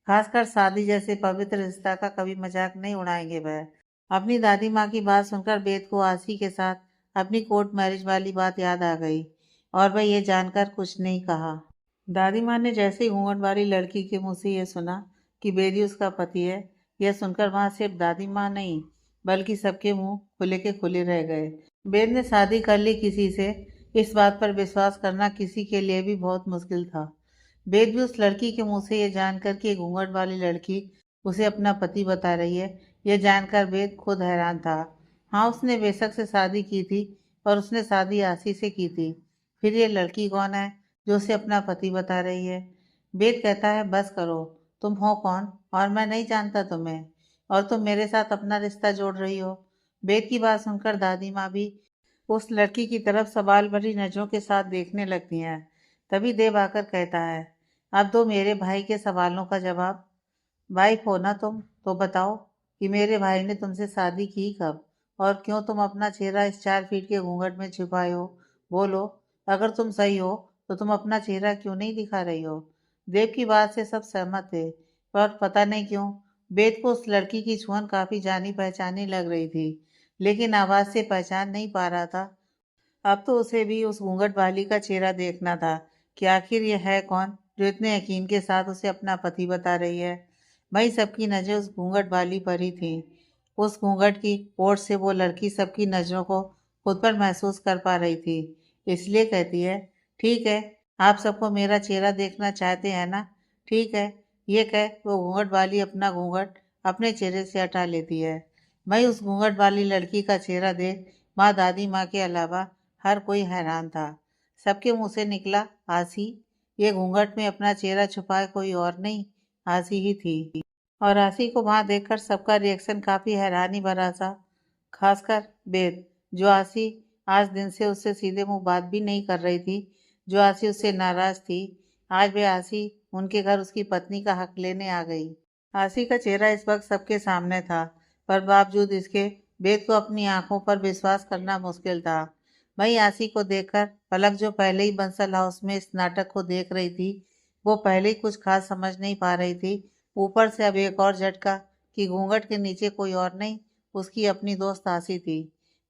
खासकर शादी जैसे पवित्र रिश्ता का कभी मजाक नहीं उड़ाएंगे वह। अपनी दादी माँ की बात सुनकर वेद को आसी के साथ अपनी कोर्ट मैरिज वाली बात याद आ गई, और वह ये जानकर कुछ नहीं कहा। दादी माँ ने जैसे ही घूंघट वाली लड़की के मुंह से यह सुना कि बेदी उसका पति है, यह सुनकर वहां सिर्फ दादी माँ नहीं बल्कि सबके मुंह खुले के खुले रह गए। बेद ने शादी कर ली किसी से, इस बात पर विश्वास करना किसी के लिए भी बहुत मुश्किल था। बेद भी उस लड़की के मुंह से यह जानकर कि घूंघट वाली लड़की उसे अपना पति बता रही है, यह जानकर बेद खुद हैरान था। हाँ, उसने बेशक से शादी की थी, और उसने शादी आसी से की थी। फिर ये लड़की कौन है जो उसे अपना पति बता रही है? वेद कहता है, बस करो, तुम हो कौन? और मैं नहीं जानता तुम्हें, और तुम मेरे साथ अपना रिश्ता जोड़ रही हो। वेद की बात सुनकर दादी माँ भी उस लड़की की तरफ सवाल भरी नजरों के साथ देखने लगती हैं। तभी देव आकर कहता है, अब दो मेरे भाई के सवालों का जवाब। वाइफ हो ना तुम, तो बताओ कि मेरे भाई ने तुमसे शादी की कब, और क्यों तुम अपना चेहरा इस 4 फीट के घूंघट में छुपाए हो? बोलो, अगर तुम सही हो तो तुम अपना चेहरा क्यों नहीं दिखा रही हो? देव की बात से सब सहमत थे, पर पता नहीं क्यों वेद को उस लड़की की छुअन काफी जानी पहचानी लग रही थी, लेकिन आवाज से पहचान नहीं पा रहा था। अब तो उसे भी उस घूंघट वाली का चेहरा देखना था कि आखिर यह है कौन जो इतने यकीन के साथ उसे अपना पति बता रही है। वही सबकी नजर उस घूंघट वाली पर ही थी। उस घूंघट की ओर से वो लड़की सबकी नजरों को खुद पर महसूस कर पा रही थी, इसलिए कहती है, ठीक है, आप सबको मेरा चेहरा देखना चाहते हैं ना? ठीक है। ये कह वो घूंघट वाली अपना घूंघट अपने चेहरे से हटा लेती है। वही उस घूंघट वाली लड़की का चेहरा देख माँ दादी माँ के अलावा हर कोई हैरान था। सबके मुंह से निकला, आसी। ये घूंघट में अपना चेहरा छुपाए कोई और नहीं, आसी ही थी। और आसी को वहां देखकर सबका रिएक्शन काफी हैरानी भरा था, खासकर बेद, जो आसी आज दिन से उससे सीधे मुंह बात भी नहीं कर रही थी, जो आसी उससे नाराज थी। आज वे आसी उनके घर उसकी पत्नी का हक लेने आ गई। आसी का चेहरा इस वक्त सबके सामने था, पर बावजूद इसके बेद को अपनी आंखों पर विश्वास करना मुश्किल था। वहीं आसी को देखकर पलक, जो पहले ही बंसल हाउस में इस नाटक को देख रही थी, वो पहले ही कुछ खास समझ नहीं पा रही थी। ऊपर से अब एक और झटका कि घूंघट के नीचे कोई और नहीं, उसकी अपनी दोस्त आसी थी।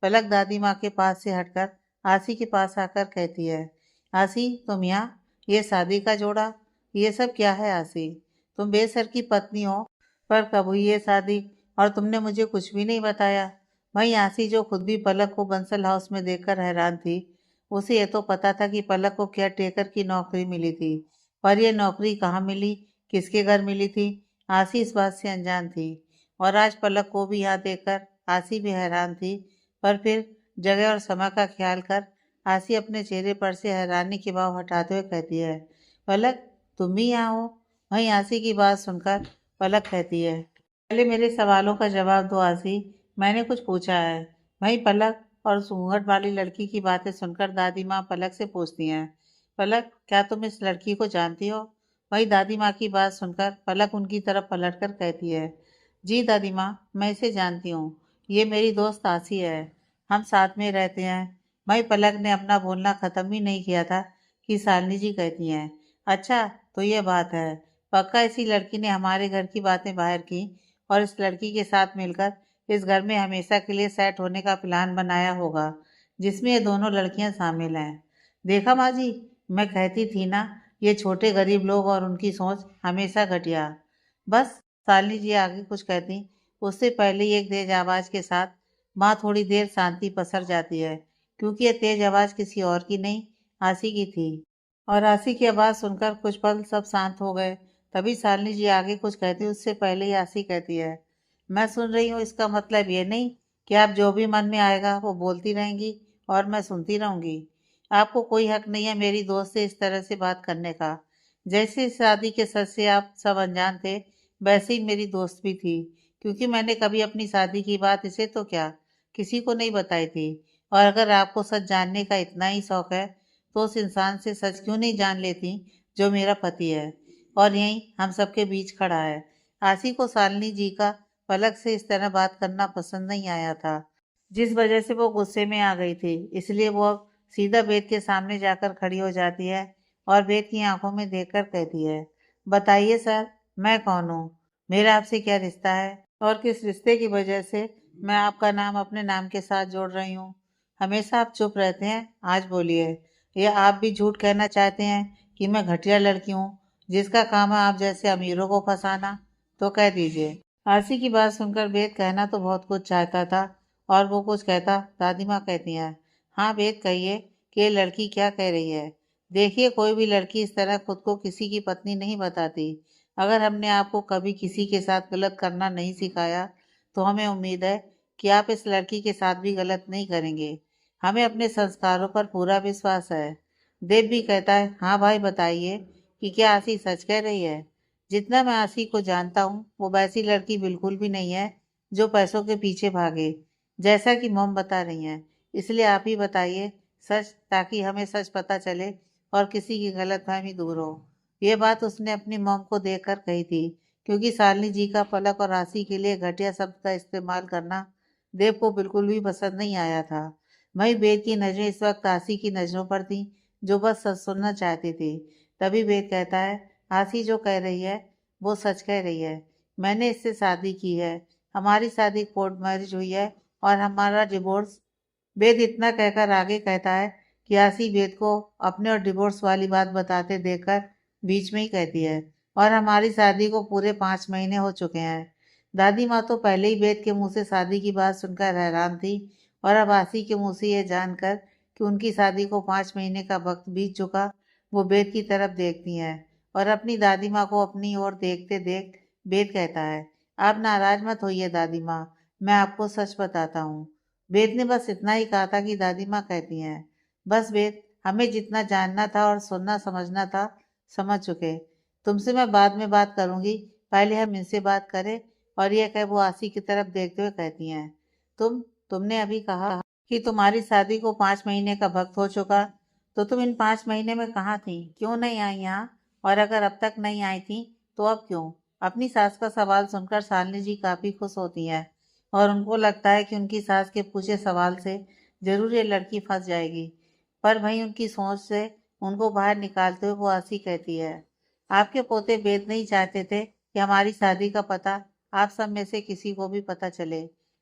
पलक दादी माँ के पास से हटकर आसी के पास आकर कहती है, आसी तुम यहाँ? ये शादी का जोड़ा, ये सब क्या है आसी? तुम बेसर की पत्नी हो, पर कब हुई ये शादी? और तुमने मुझे कुछ भी नहीं बताया। वहीं आसी, जो खुद भी पलक को बंसल हाउस में देखकर हैरान थी, उसे ये तो पता था कि पलक को केयर टेकर की नौकरी मिली थी, पर यह नौकरी कहाँ मिली, किसके घर मिली थी, आसी इस बात से अनजान थी। और आज पलक को भी यहाँ देखकर आसी भी हैरान थी, पर फिर जगह और समय का ख्याल कर आसी अपने चेहरे पर से हैरानी के भाव हटाते हुए कहती है, पलक तुम भी यहाँ हो? वहीं आसी की बात सुनकर पलक कहती है, पहले मेरे सवालों का जवाब दो आसी, मैंने कुछ पूछा है। वहीं पलक और उस घूंघट वाली लड़की की बातें सुनकर दादी माँ पलक से पूछती हैं, पलक क्या तुम इस लड़की को जानती हो? वही दादी माँ की बात सुनकर पलक उनकी तरफ पलटकर कहती है, जी दादी माँ, मैं इसे जानती हूँ, ये मेरी दोस्त आसी है, हम साथ में रहते हैं। वही पलक ने अपना बोलना खत्म ही नहीं किया था कि शालिनी जी कहती हैं, अच्छा तो ये बात है, पक्का इसी लड़की ने हमारे घर की बातें बाहर की, और इस लड़की के साथ मिलकर इस घर में हमेशा के लिए सेट होने का प्लान बनाया होगा, जिसमें ये दोनों लड़कियां शामिल हैं। देखा माँ जी, मैं कहती थी ना, ये छोटे गरीब लोग और उनकी सोच हमेशा घटिया। बस, शालिनी जी आगे कुछ कहती उससे पहले ही एक तेज आवाज के साथ माँ थोड़ी देर शांति पसर जाती है, क्योंकि ये तेज आवाज किसी और की नहीं, आसी की थी। और आसी की आवाज सुनकर कुछ पल सब शांत हो गए। तभी शालिनी जी आगे कुछ कहती उससे पहले ही आसी कहती है, मैं सुन रही हूँ, इसका मतलब ये नहीं कि आप जो भी मन में आएगा वो बोलती रहेंगी और मैं सुनती रहूंगी। आपको कोई हक नहीं है मेरी दोस्त से इस तरह से बात करने का। जैसे इस शादी के सच से आप सब अनजान थे, वैसे ही मेरी दोस्त भी थी, क्योंकि मैंने कभी अपनी शादी की बात इसे तो क्या किसी को नहीं बताई थी। और अगर आपको सच जानने का इतना ही शौक है तो उस इंसान से सच क्यों नहीं जान लेती जो मेरा पति है और यहीं हम सबके बीच खड़ा है। आशी को शालिनी जी का पलक से इस तरह बात करना पसंद नहीं आया था, जिस वजह से वो गुस्से में आ गई थी। इसलिए वो अब सीधा वेद के सामने जाकर खड़ी हो जाती है और वेद की आंखों में देखकर कहती है, बताइए सर, मैं कौन हूँ? मेरा आपसे क्या रिश्ता है और किस रिश्ते की वजह से मैं आपका नाम अपने नाम के साथ जोड़ रही हूँ? हमेशा आप चुप रहते हैं, आज बोलिए। या आप भी झूठ कहना चाहते हैं कि मैं घटिया लड़की हूँ जिसका काम है आप जैसे अमीरों को फंसाना? तो कह दीजिए। आरसी की बात सुनकर वेद कहना तो बहुत कुछ चाहता था और वो कुछ कहता। दादी माँ कहती हैं, हाँ वेद, कहिए कि ये लड़की क्या कह रही है। देखिए, कोई भी लड़की इस तरह खुद को किसी की पत्नी नहीं बताती। अगर हमने आपको कभी किसी के साथ गलत करना नहीं सिखाया तो हमें उम्मीद है कि आप इस लड़की के साथ भी गलत नहीं करेंगे। हमें अपने संस्कारों पर पूरा विश्वास है। देव भी कहता है, हाँ भाई, बताइए कि क्या आशी सच कह रही है। जितना मैं आशी को जानता हूँ वो वैसी लड़की बिल्कुल भी नहीं है जो पैसों के पीछे भागे, जैसा कि मॉम बता रही हैं। इसलिए आप ही बताइए सच, ताकि हमें सच पता चले और किसी की गलतफहमी दूर हो। ये बात उसने अपनी मॉम को देखकर कही थी, क्योंकि शालिनी जी का पलक और आशी के लिए घटिया शब्द का इस्तेमाल करना देव को बिल्कुल भी पसंद नहीं आया था। वहीं वेद की नजरें इस वक्त आशी की नजरों पर थी, जो बस सच सुनना चाहती थी। तभी वेद कहता है, आशी जो कह रही है वो सच कह रही है। मैंने इससे शादी की है, हमारी शादी कोर्ट मैरिज हुई है और हमारा डिवोर्स। वेद इतना कहकर आगे कहता है कि आशी वेद को अपने और डिवोर्स वाली बात बताते देखकर बीच में ही कहती है, और हमारी शादी को पूरे 5 महीने हो चुके हैं। दादी माँ तो पहले ही वेद के मुंह से शादी की बात सुनकर हैरान थी, और अब आशी के मुंह से ये जानकर कि उनकी शादी को 5 महीने का वक्त बीत चुका, वो वेद की तरफ देखती हैं और अपनी दादी माँ को अपनी ओर देखते देख वेद कहता है, आप नाराज मत होइए दादी माँ, मैं आपको सच बताता हूँ। वेद ने बस इतना ही कहा था कि दादी माँ कहती हैं, बस वेद, हमें जितना जानना था और सुनना समझना था समझ चुके। तुमसे मैं बाद में बात करूंगी, पहले हम इनसे बात करें। और यह कह वो आसी की तरफ देखते हुए कहती हैं, तुमने अभी कहा कि तुम्हारी शादी को 5 महीने का वक्त हो चुका, तो तुम इन 5 महीने में कहाँ थी, क्यों नहीं आई यहाँ? और अगर अब तक नहीं आई थी तो अब क्यों? अपनी सास का सवाल सुनकर शालिनी जी काफी खुश होती हैं और उनको लगता है कि उनकी सास के पूछे सवाल से जरूर ये लड़की फंस जाएगी। पर वहीं उनकी सोच से उनको बाहर निकालते हुए वो हंसी कहती है, आपके पोते वेद नहीं चाहते थे कि हमारी शादी का पता आप सब में से किसी को भी पता चले,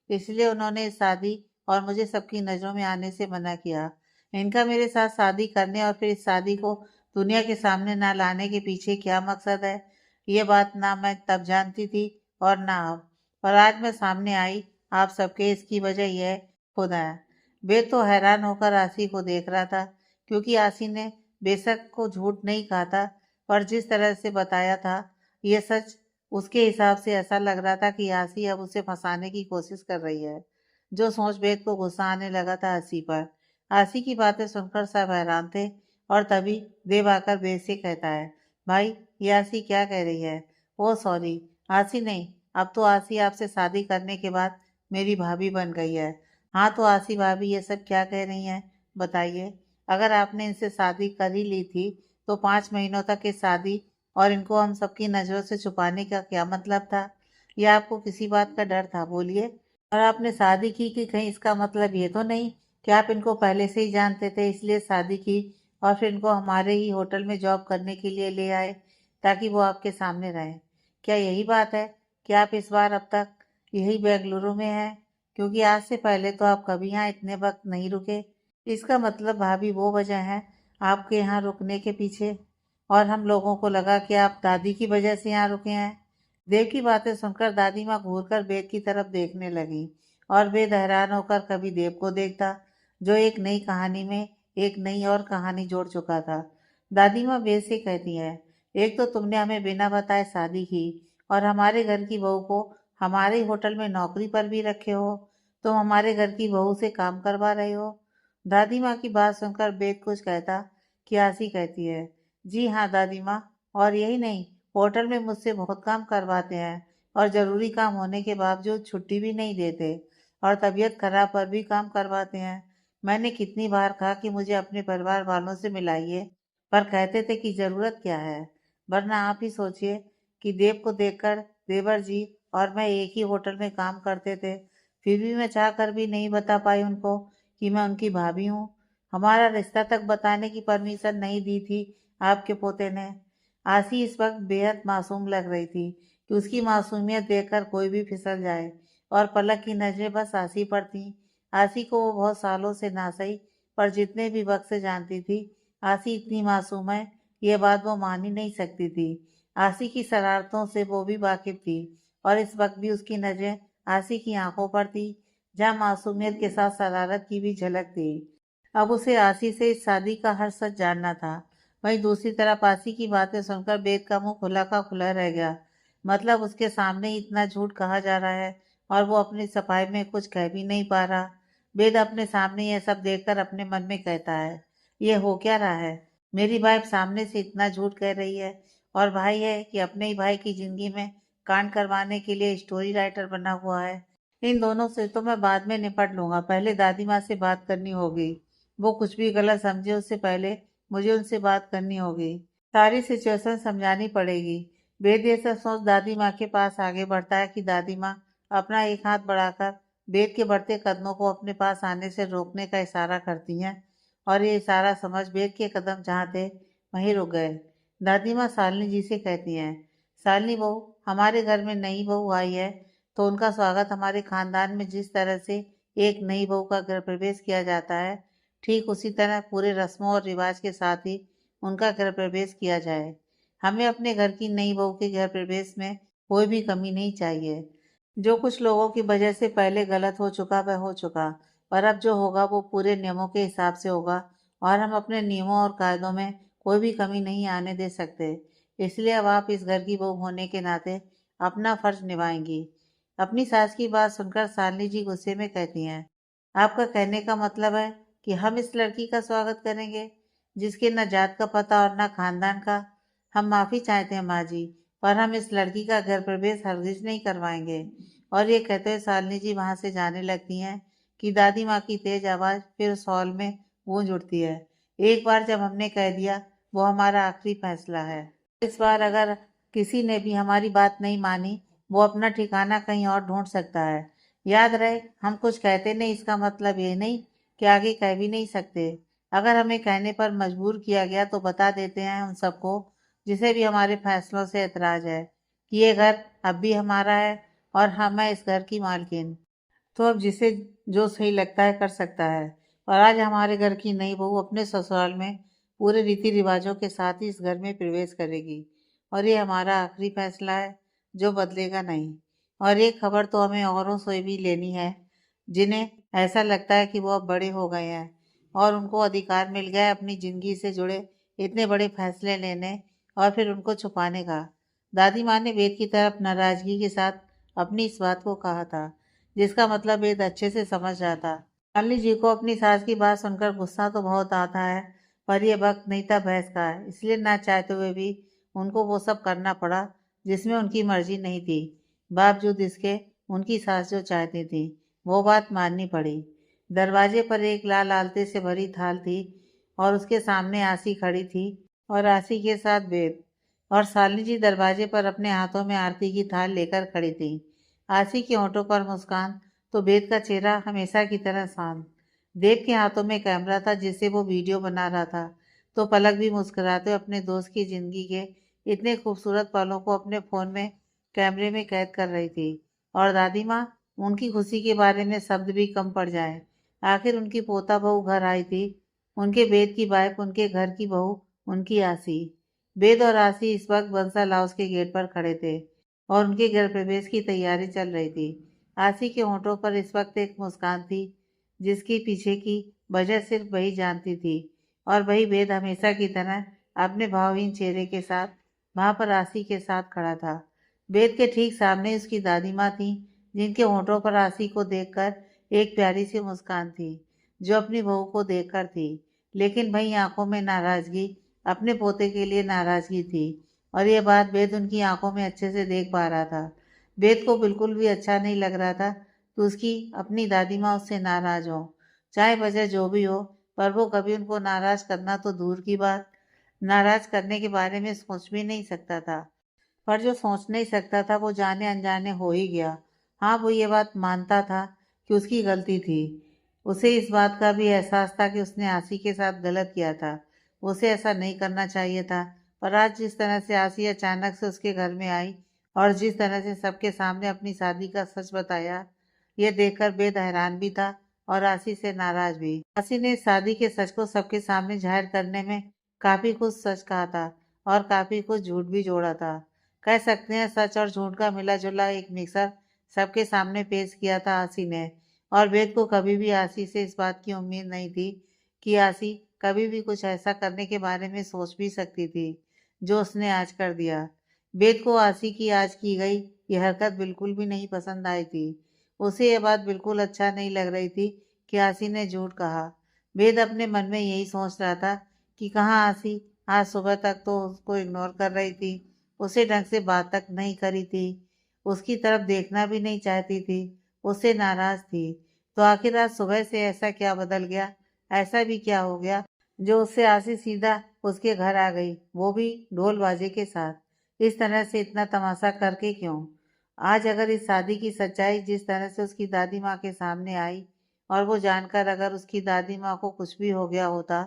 इसलिए उन्होंने इस शादी और मुझे सबकी नज़रों में आने से मना किया। इनका मेरे साथ शादी करने और फिर इस शादी को दुनिया के सामने ना लाने के पीछे क्या मकसद है, ये बात ना मैं तब जानती थी और ना अब। और आज मैं सामने आई आप सबके, इसकी वजह यह है खुद है। वे तो हैरान होकर आसी को देख रहा था, क्योंकि आसी ने बेशक को झूठ नहीं कहा था, पर जिस तरह से बताया था यह सच, उसके हिसाब से ऐसा लग रहा था कि आसी अब उसे फंसाने की कोशिश कर रही है। जो सोच वेद को गुस्सा आने लगा था आसी पर। आसी की बातें सुनकर सब हैरान थे और तभी देव आकर वेद से कहता है, भाई, ये आसी क्या कह रही है? ओ सॉरी, आसी नहीं, अब तो आसी आपसे शादी करने के बाद मेरी भाभी बन गई है। हाँ तो आसी भाभी, ये सब क्या कह रही हैं, बताइए। अगर आपने इनसे शादी कर ही ली थी तो 5 महीनों तक इस शादी और इनको हम सबकी नज़रों से छुपाने का क्या मतलब था? या आपको किसी बात का डर था, बोलिए। और आपने शादी की कि कहीं इसका मतलब ये तो नहीं कि आप इनको पहले से ही जानते थे इसलिए शादी की और फिर इनको हमारे ही होटल में जॉब करने के लिए ले आए ताकि वो आपके सामने रहें? क्या यही बात है कि आप इस बार अब तक यही बेंगलुरु में हैं? क्योंकि आज से पहले तो आप कभी यहाँ इतने वक्त नहीं रुके। इसका मतलब भाभी वो वजह है आपके यहाँ रुकने के पीछे, और हम लोगों को लगा कि आप दादी की वजह से यहाँ रुके हैं। देव की बातें सुनकर दादी माँ घूरकर वेद की तरफ देखने लगी और वेद हैरान होकर कभी देव को देखता, जो एक नई कहानी में एक नई और कहानी जोड़ चुका था। दादी माँ वेद से कहती है, एक तो तुमने हमें बिना बताए शादी की और हमारे घर की बहू को हमारे ही होटल में नौकरी पर भी रखे हो, तुम हमारे घर की बहू से काम करवा रहे हो। दादी माँ की बात सुनकर बेद कुछ कहता कि आसी कहती है, जी हाँ दादी माँ, और यही नहीं, होटल में मुझसे बहुत काम करवाते हैं और ज़रूरी काम होने के बावजूद छुट्टी भी नहीं देते और तबीयत खराब पर भी काम करवाते हैं। मैंने कितनी बार कहा कि मुझे अपने परिवार वालों से मिलाइए, पर कहते थे कि ज़रूरत क्या है। वरना आप ही सोचिए कि देव को देखकर देवर जी और मैं एक ही होटल में काम करते थे, फिर भी मैं चाह कर भी नहीं बता पाई उनको कि मैं उनकी भाभी हूँ। हमारा रिश्ता तक बताने की परमिशन नहीं दी थी आपके पोते ने। आसी इस वक्त बेहद मासूम लग रही थी कि उसकी मासूमियत देखकर कोई भी फिसल जाए, और पलक की नजरें बस आसी पर थीं। आसी को वो बहुत सालों से ना सही, पर जितने भी वक्त से जानती थी, आसी इतनी मासूम है, ये बात वो मान ही नहीं सकती थी। आसी की शरारतों से वो भी वाकिफ थी, और इस वक्त भी उसकी नजरें आसी की आंखों पर थी, जहाँ मासूमियत के साथ शरारत की भी झलक थी। अब उसे आसी से इस शादी का हर सच जानना था। वहीं दूसरी तरफ आसी की बातें सुनकर बेद का मुंह खुला का खुला रह गया। मतलब उसके सामने ही इतना झूठ कहा जा रहा है और वो अपनी सफाई में कुछ कह भी नहीं पा रहा। वेद अपने सामने यह सब देखकर अपने मन में कहता है, ये हो क्या रहा है? मेरी वाइफ सामने से इतना झूठ कह रही है, और भाई है कि अपने ही भाई की जिंदगी में कांड करवाने के लिए स्टोरी राइटर बना हुआ है। इन दोनों से तो मैं बाद में निपट लूंगा, पहले दादी माँ से बात करनी होगी। वो कुछ भी गलत समझे उससे पहले मुझे उनसे बात करनी होगी। सारी सिचुएशन समझानी पड़ेगी। वेद ये सब सोच दादी माँ के पास आगे बढ़ता है कि दादी माँ अपना एक हाथ बढ़ाकर वेद के बढ़ते कदमों को अपने पास आने से रोकने का इशारा करती हैं, और ये इशारा समझ वेद के कदम जहाँ थे वहीं रुक गए। दादी माँ शालिनी जी से कहती हैं, शालिनी बहू, हमारे घर में नई बहू आई है तो उनका स्वागत हमारे खानदान में जिस तरह से एक नई बहू का घर प्रवेश किया जाता है, ठीक उसी तरह पूरे रस्मों और रिवाज के साथ ही उनका घर प्रवेश किया जाए। हमें अपने घर की नई बहू के घर प्रवेश में कोई भी कमी नहीं चाहिए। जो कुछ लोगों की वजह से पहले गलत हो चुका वह हो चुका, पर अब जो होगा वो पूरे नियमों के हिसाब से होगा, और हम अपने नियमों और कायदों में कोई भी कमी नहीं आने दे सकते। इसलिए अब आप इस घर की बहू होने के नाते अपना फर्ज निभाएंगी। अपनी सास की बात सुनकर शालिनी जी गुस्से में कहती हैं, आपका कहने का मतलब है कि हम इस लड़की का स्वागत करेंगे जिसके न जात का पता और न खानदान का? हम माफ़ी चाहते हैं माँ जी, पर हम इस लड़की का घर प्रवेश हरगिज नहीं करवाएंगे। और ये कहते हुए शालिनी जी वहाँ से जाने लगती हैं कि दादी माँ की तेज आवाज़ फिर उस हॉल में गूंज उठती है, एक बार जब हमने कह दिया वो हमारा आखिरी फैसला है। इस बार अगर किसी ने भी हमारी बात नहीं मानी, वो अपना ठिकाना कहीं और ढूंढ सकता है। याद रहे, हम कुछ कहते नहीं इसका मतलब ये नहीं कि आगे कह भी नहीं सकते। अगर हमें कहने पर मजबूर किया गया तो बता देते हैं उन सबको जिसे भी हमारे फैसलों से एतराज है कि ये घर अब भी हमारा है और हम है इस घर की मालकिन। तो अब जिसे जो सही लगता है कर सकता है। और आज हमारे घर की नई बहू अपने ससुराल में पूरे रीति रिवाजों के साथ ही इस घर में प्रवेश करेगी, और ये हमारा आखिरी फैसला है जो बदलेगा नहीं। और ये खबर तो हमें औरों से भी लेनी है जिन्हें ऐसा लगता है कि वो अब बड़े हो गए हैं और उनको अधिकार मिल गया है अपनी जिंदगी से जुड़े इतने बड़े फैसले लेने और फिर उनको छुपाने का। दादी माँ ने वेद की तरफ नाराजगी के साथ अपनी इस बात को कहा था, जिसका मतलब वेद अच्छे से समझ रहा था। शालिनी जी को अपनी सास की बात सुनकर गुस्सा तो बहुत आता है, पर यह वक्त नहीं था बहस का, इसलिए ना चाहते हुए भी उनको वो सब करना पड़ा जिसमें उनकी मर्जी नहीं थी। बावजूद इसके उनकी सास जो चाहती थी वो बात माननी पड़ी। दरवाजे पर एक लाल आलते से भरी थाल थी और उसके सामने आसी खड़ी थी और आसी के साथ वेद, और शालिनी जी दरवाजे पर अपने हाथों में आरती की थाल लेकर खड़ी थी। आसी के होंठों पर मुस्कान तो वेद का चेहरा हमेशा की तरह शांत। देव के हाथों में कैमरा था जिससे वो वीडियो बना रहा था, तो पलक भी मुस्कुराते हुए अपने दोस्त की जिंदगी के इतने खूबसूरत पलों को अपने फ़ोन में कैमरे में कैद कर रही थी। और दादी माँ, उनकी खुशी के बारे में शब्द भी कम पड़ जाए। आखिर उनकी पोता बहू घर आई थी, उनके वेद की वाइफ, उनके घर की बहू, उनकी आसी। वेद और आसी इस वक्त बंसल हाउस के गेट पर खड़े थे और उनके घर प्रवेश की तैयारी चल रही थी। आसी के होंठों पर इस वक्त एक मुस्कान थी जिसके पीछे की वजह सिर्फ वही जानती थी, और वही वेद हमेशा की तरह अपने भावहीन चेहरे के साथ वहां पर आसी के साथ खड़ा था। बेद के ठीक सामने उसकी दादी माँ थी, जिनके होठों पर आसी को देखकर एक प्यारी सी मुस्कान थी, जो अपनी बहू को देखकर थी, लेकिन वही आंखों में नाराजगी, अपने पोते के लिए नाराजगी थी। और ये बात बेद उनकी आंखों में अच्छे से देख पा रहा था। बेद को बिल्कुल भी अच्छा नहीं लग रहा था कि उसकी अपनी दादी माँ उससे नाराज हो, चाहे वजह जो भी हो, पर वो कभी उनको नाराज करना तो दूर की बात, नाराज करने के बारे में सोच भी नहीं सकता था। पर जो सोच नहीं सकता था वो जाने अनजाने हो ही गया। हाँ, वो ये बात मानता था कि उसकी गलती थी। उसे इस बात का भी एहसास था कि उसने आसी के साथ गलत किया था। उसे ऐसा नहीं करना चाहिए था। पर आज जिस तरह से आसी अचानक से उसके घर में आई और जिस तरह से सबके सामने अपनी शादी का सच बताया, ये देखकर बेद हैरान भी था और आसी से नाराज भी। आसी ने शादी के सच को सबके सामने जाहिर करने में काफी कुछ सच कहा था और काफी कुछ झूठ भी जोड़ा था। कह सकते हैं सच और झूठ का मिला जुला एक मिक्सर सबके सामने पेश किया था आसी ने। और वेद को कभी भी आसी से इस बात की उम्मीद नहीं थी कि आसी कभी भी कुछ ऐसा करने के बारे में सोच भी सकती थी जो उसने आज कर दिया। वेद को आसी की आज की गई यह हरकत बिल्कुल भी नहीं पसंद आई थी। उसे यह बात बिल्कुल अच्छा नहीं लग रही थी कि आसी ने झूठ कहा। वेद अपने मन में यही सोच रहा था कि कहाँ आसी आज सुबह तक तो उसको इग्नोर कर रही थी, उसे ढंग से बात तक नहीं करी थी, उसकी तरफ देखना भी नहीं चाहती थी, उससे नाराज थी। तो आखिर आज सुबह से ऐसा क्या बदल गया, ऐसा भी क्या हो गया जो उससे आसी सीधा उसके घर आ गई, वो भी ढोल बाजे के साथ। इस तरह से इतना तमाशा करके क्यों? आज अगर इस शादी की सच्चाई जिस तरह से उसकी दादी माँ के सामने आई और वो जानकर अगर उसकी दादी माँ को कुछ भी हो गया होता,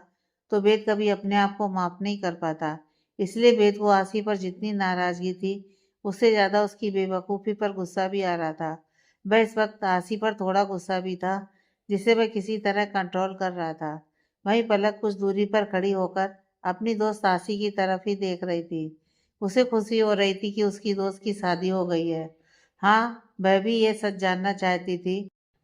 तो वेद कभी अपने आप को माफ नहीं कर पाता। इसलिए वेद को आसी पर जितनी नाराजगी थी, उससे ज्यादा उसकी बेवकूफ़ी पर गुस्सा भी आ रहा था। वह इस वक्त आसी पर थोड़ा गुस्सा भी था, जिसे वह किसी तरह कंट्रोल कर रहा था। वहीं पलक कुछ दूरी पर खड़ी होकर अपनी दोस्त आसी की तरफ ही देख रही थी। उसे खुशी हो रही थी कि उसकी दोस्त की शादी हो गई है। हाँ, वह भी ये सच जानना चाहती थी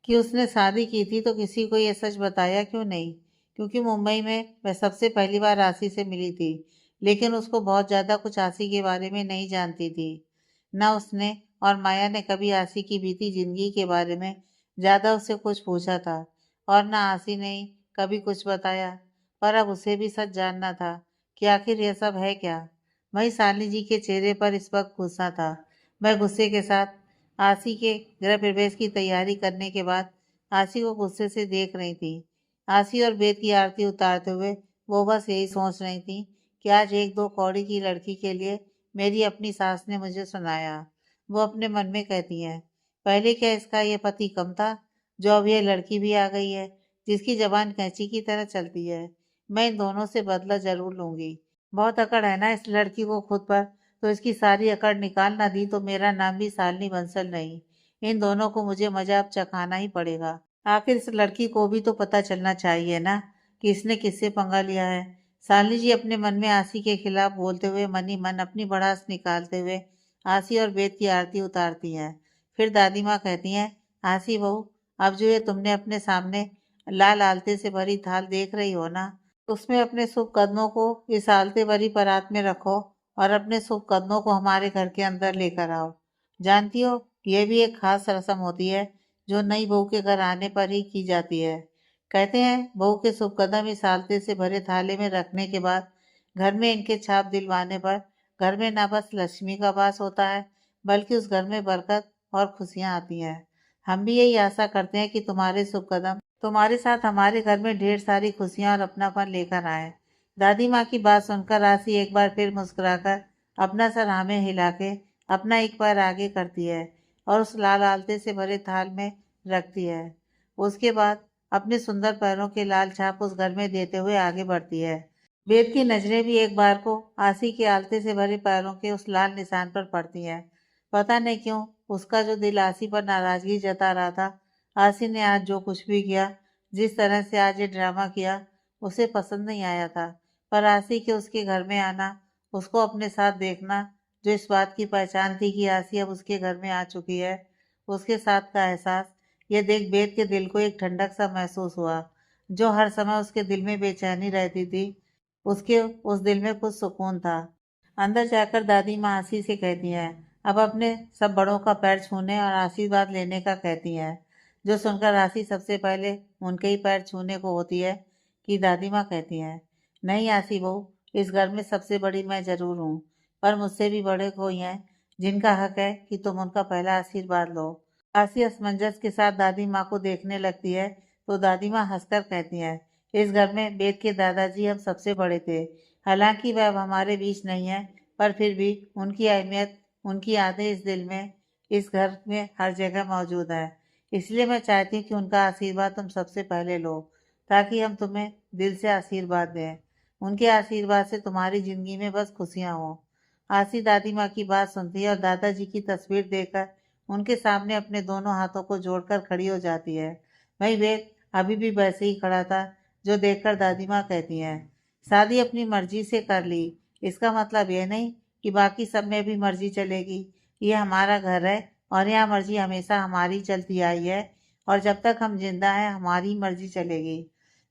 कि उसने शादी की थी तो किसी को ये सच बताया क्यों नहीं, क्योंकि मुंबई में वह सबसे पहली बार आसी से मिली थी, लेकिन उसको बहुत ज़्यादा कुछ आसी के बारे में नहीं जानती थी। न उसने और माया ने कभी आसी की बीती जिंदगी के बारे में ज़्यादा उससे कुछ पूछा था और न आसी ने कभी कुछ बताया। पर अब उसे भी सच जानना था कि आखिर यह सब है क्या। वही शालिनी जी के चेहरे पर इस वक्त गुस्सा था। वह गुस्से के साथ आसी के गृह प्रवेश की तैयारी करने के बाद आसी को गुस्से से देख रही थी। आसी और बेद की आरती उतारते हुए वो बस यही सोच रही थी कि आज एक दो कौड़ी की लड़की के लिए मेरी अपनी सास ने मुझे सुनाया। वो अपने मन में कहती है, पहले क्या इसका ये पति कम था, जो अब ये लड़की भी आ गई है जिसकी जबान कैंची की तरह चलती है। मैं इन दोनों से बदला जरूर लूंगी। बहुत अकड़ है ना इस लड़की को खुद पर, तो इसकी सारी अकड़ निकाल ना दी तो मेरा नाम भी शालिनी बंसल नहीं। इन दोनों को मुझे मजा अब चखाना ही पड़ेगा। आखिर इस लड़की को भी तो पता चलना चाहिए ना कि इसने किससे पंगा लिया है। शालिनी जी अपने मन में आसी के खिलाफ बोलते हुए मन ही मन अपनी भड़ास निकालते हुए आसी और वेद की आरती उतारती हैं। फिर दादी माँ कहती हैं, आसी बहू, अब जो ये तुमने अपने सामने लाल आलते से भरी थाल देख रही हो ना, उसमें अपने शुभ कदमों को इस आलते भरी परात में रखो और अपने शुभ कदमों को हमारे घर के अंदर लेकर आओ। जानती हो, ये भी एक खास रस्म होती है जो नई बहू के घर आने पर ही की जाती है। कहते हैं बहू के शुभ कदम इस आलते से भरे थाले में रखने के बाद घर में इनके छाप दिलवाने पर घर में न बस लक्ष्मी का वास होता है, बल्कि उस घर में बरकत और खुशियां आती हैं। हम भी यही आशा करते हैं कि तुम्हारे शुभ कदम तुम्हारे साथ हमारे घर में ढेर सारी खुशियां और अपनापन लेकर आए। दादी माँ की बात सुनकर आसी एक बार फिर मुस्कुराकर अपना सर हमें हिला के अपना एक पैर आगे करती है और उस लाल आलते से भरे थाल में रखती है। उसके बाद अपने सुंदर पैरों के लाल छाप उस घर में देते हुए आगे बढ़ती है। वेद की नजरें भी एक बार को आसी के आलते से भरे पैरों के उस लाल निशान पर पड़ती हैं। पता नहीं क्यों उसका जो दिल आसी पर नाराजगी जता रहा था, आसी ने आज जो कुछ भी किया, जिस तरह से आज ये ड्रामा किया, उसे पसंद नहीं आया था। पर आसी के उसके घर में आना, उसको अपने साथ देखना, जो इस बात की पहचान थी कि आसी अब उसके घर में आ चुकी है, उसके साथ का एहसास, ये देख बेद के दिल को एक ठंडक सा महसूस हुआ। जो हर समय उसके दिल में बेचैनी रहती थी, उसके उस दिल में कुछ सुकून था। अंदर जाकर दादी माँ आसी से कहती है, अब अपने सब बड़ों का पैर छूने और आशीर्वाद लेने का कहती हैं। जो सुनकर आसी सबसे पहले उनके ही पैर छूने को होती है कि दादी माँ कहती हैं, नहीं आसी बहू, इस घर में सबसे बड़ी मैं जरूर हूँ, पर मुझसे भी बड़े कोई हैं जिनका हक है कि तुम उनका पहला आशीर्वाद लो। आसी असमंजस के साथ दादी माँ को देखने लगती है तो दादी माँ हंसकर कहती हैं, इस घर में वेद के दादाजी हम सबसे बड़े थे। हालांकि वह अब हमारे बीच नहीं है, पर फिर भी उनकी अहमियत, उनकी यादें इस दिल में, इस घर में हर जगह मौजूद है। इसलिए मैं चाहती हूँ कि उनका आशीर्वाद तुम सबसे पहले लो, ताकि हम तुम्हें दिल से आशीर्वाद दें। उनके आशीर्वाद से तुम्हारी जिंदगी में बस खुशियाँ हों। आसी दादी माँ की बात सुनती है और दादाजी की तस्वीर देखकर उनके सामने अपने दोनों हाथों को जोड़कर खड़ी हो जाती है। वही वेद अभी भी वैसे ही खड़ा था, जो देखकर दादी माँ कहती हैं, शादी अपनी मर्जी से कर ली, इसका मतलब ये नहीं कि बाकी सब में भी मर्जी चलेगी। ये हमारा घर है और यहाँ मर्जी हमेशा हमारी चलती आई है, और जब तक हम जिंदा हैं हमारी मर्जी चलेगी।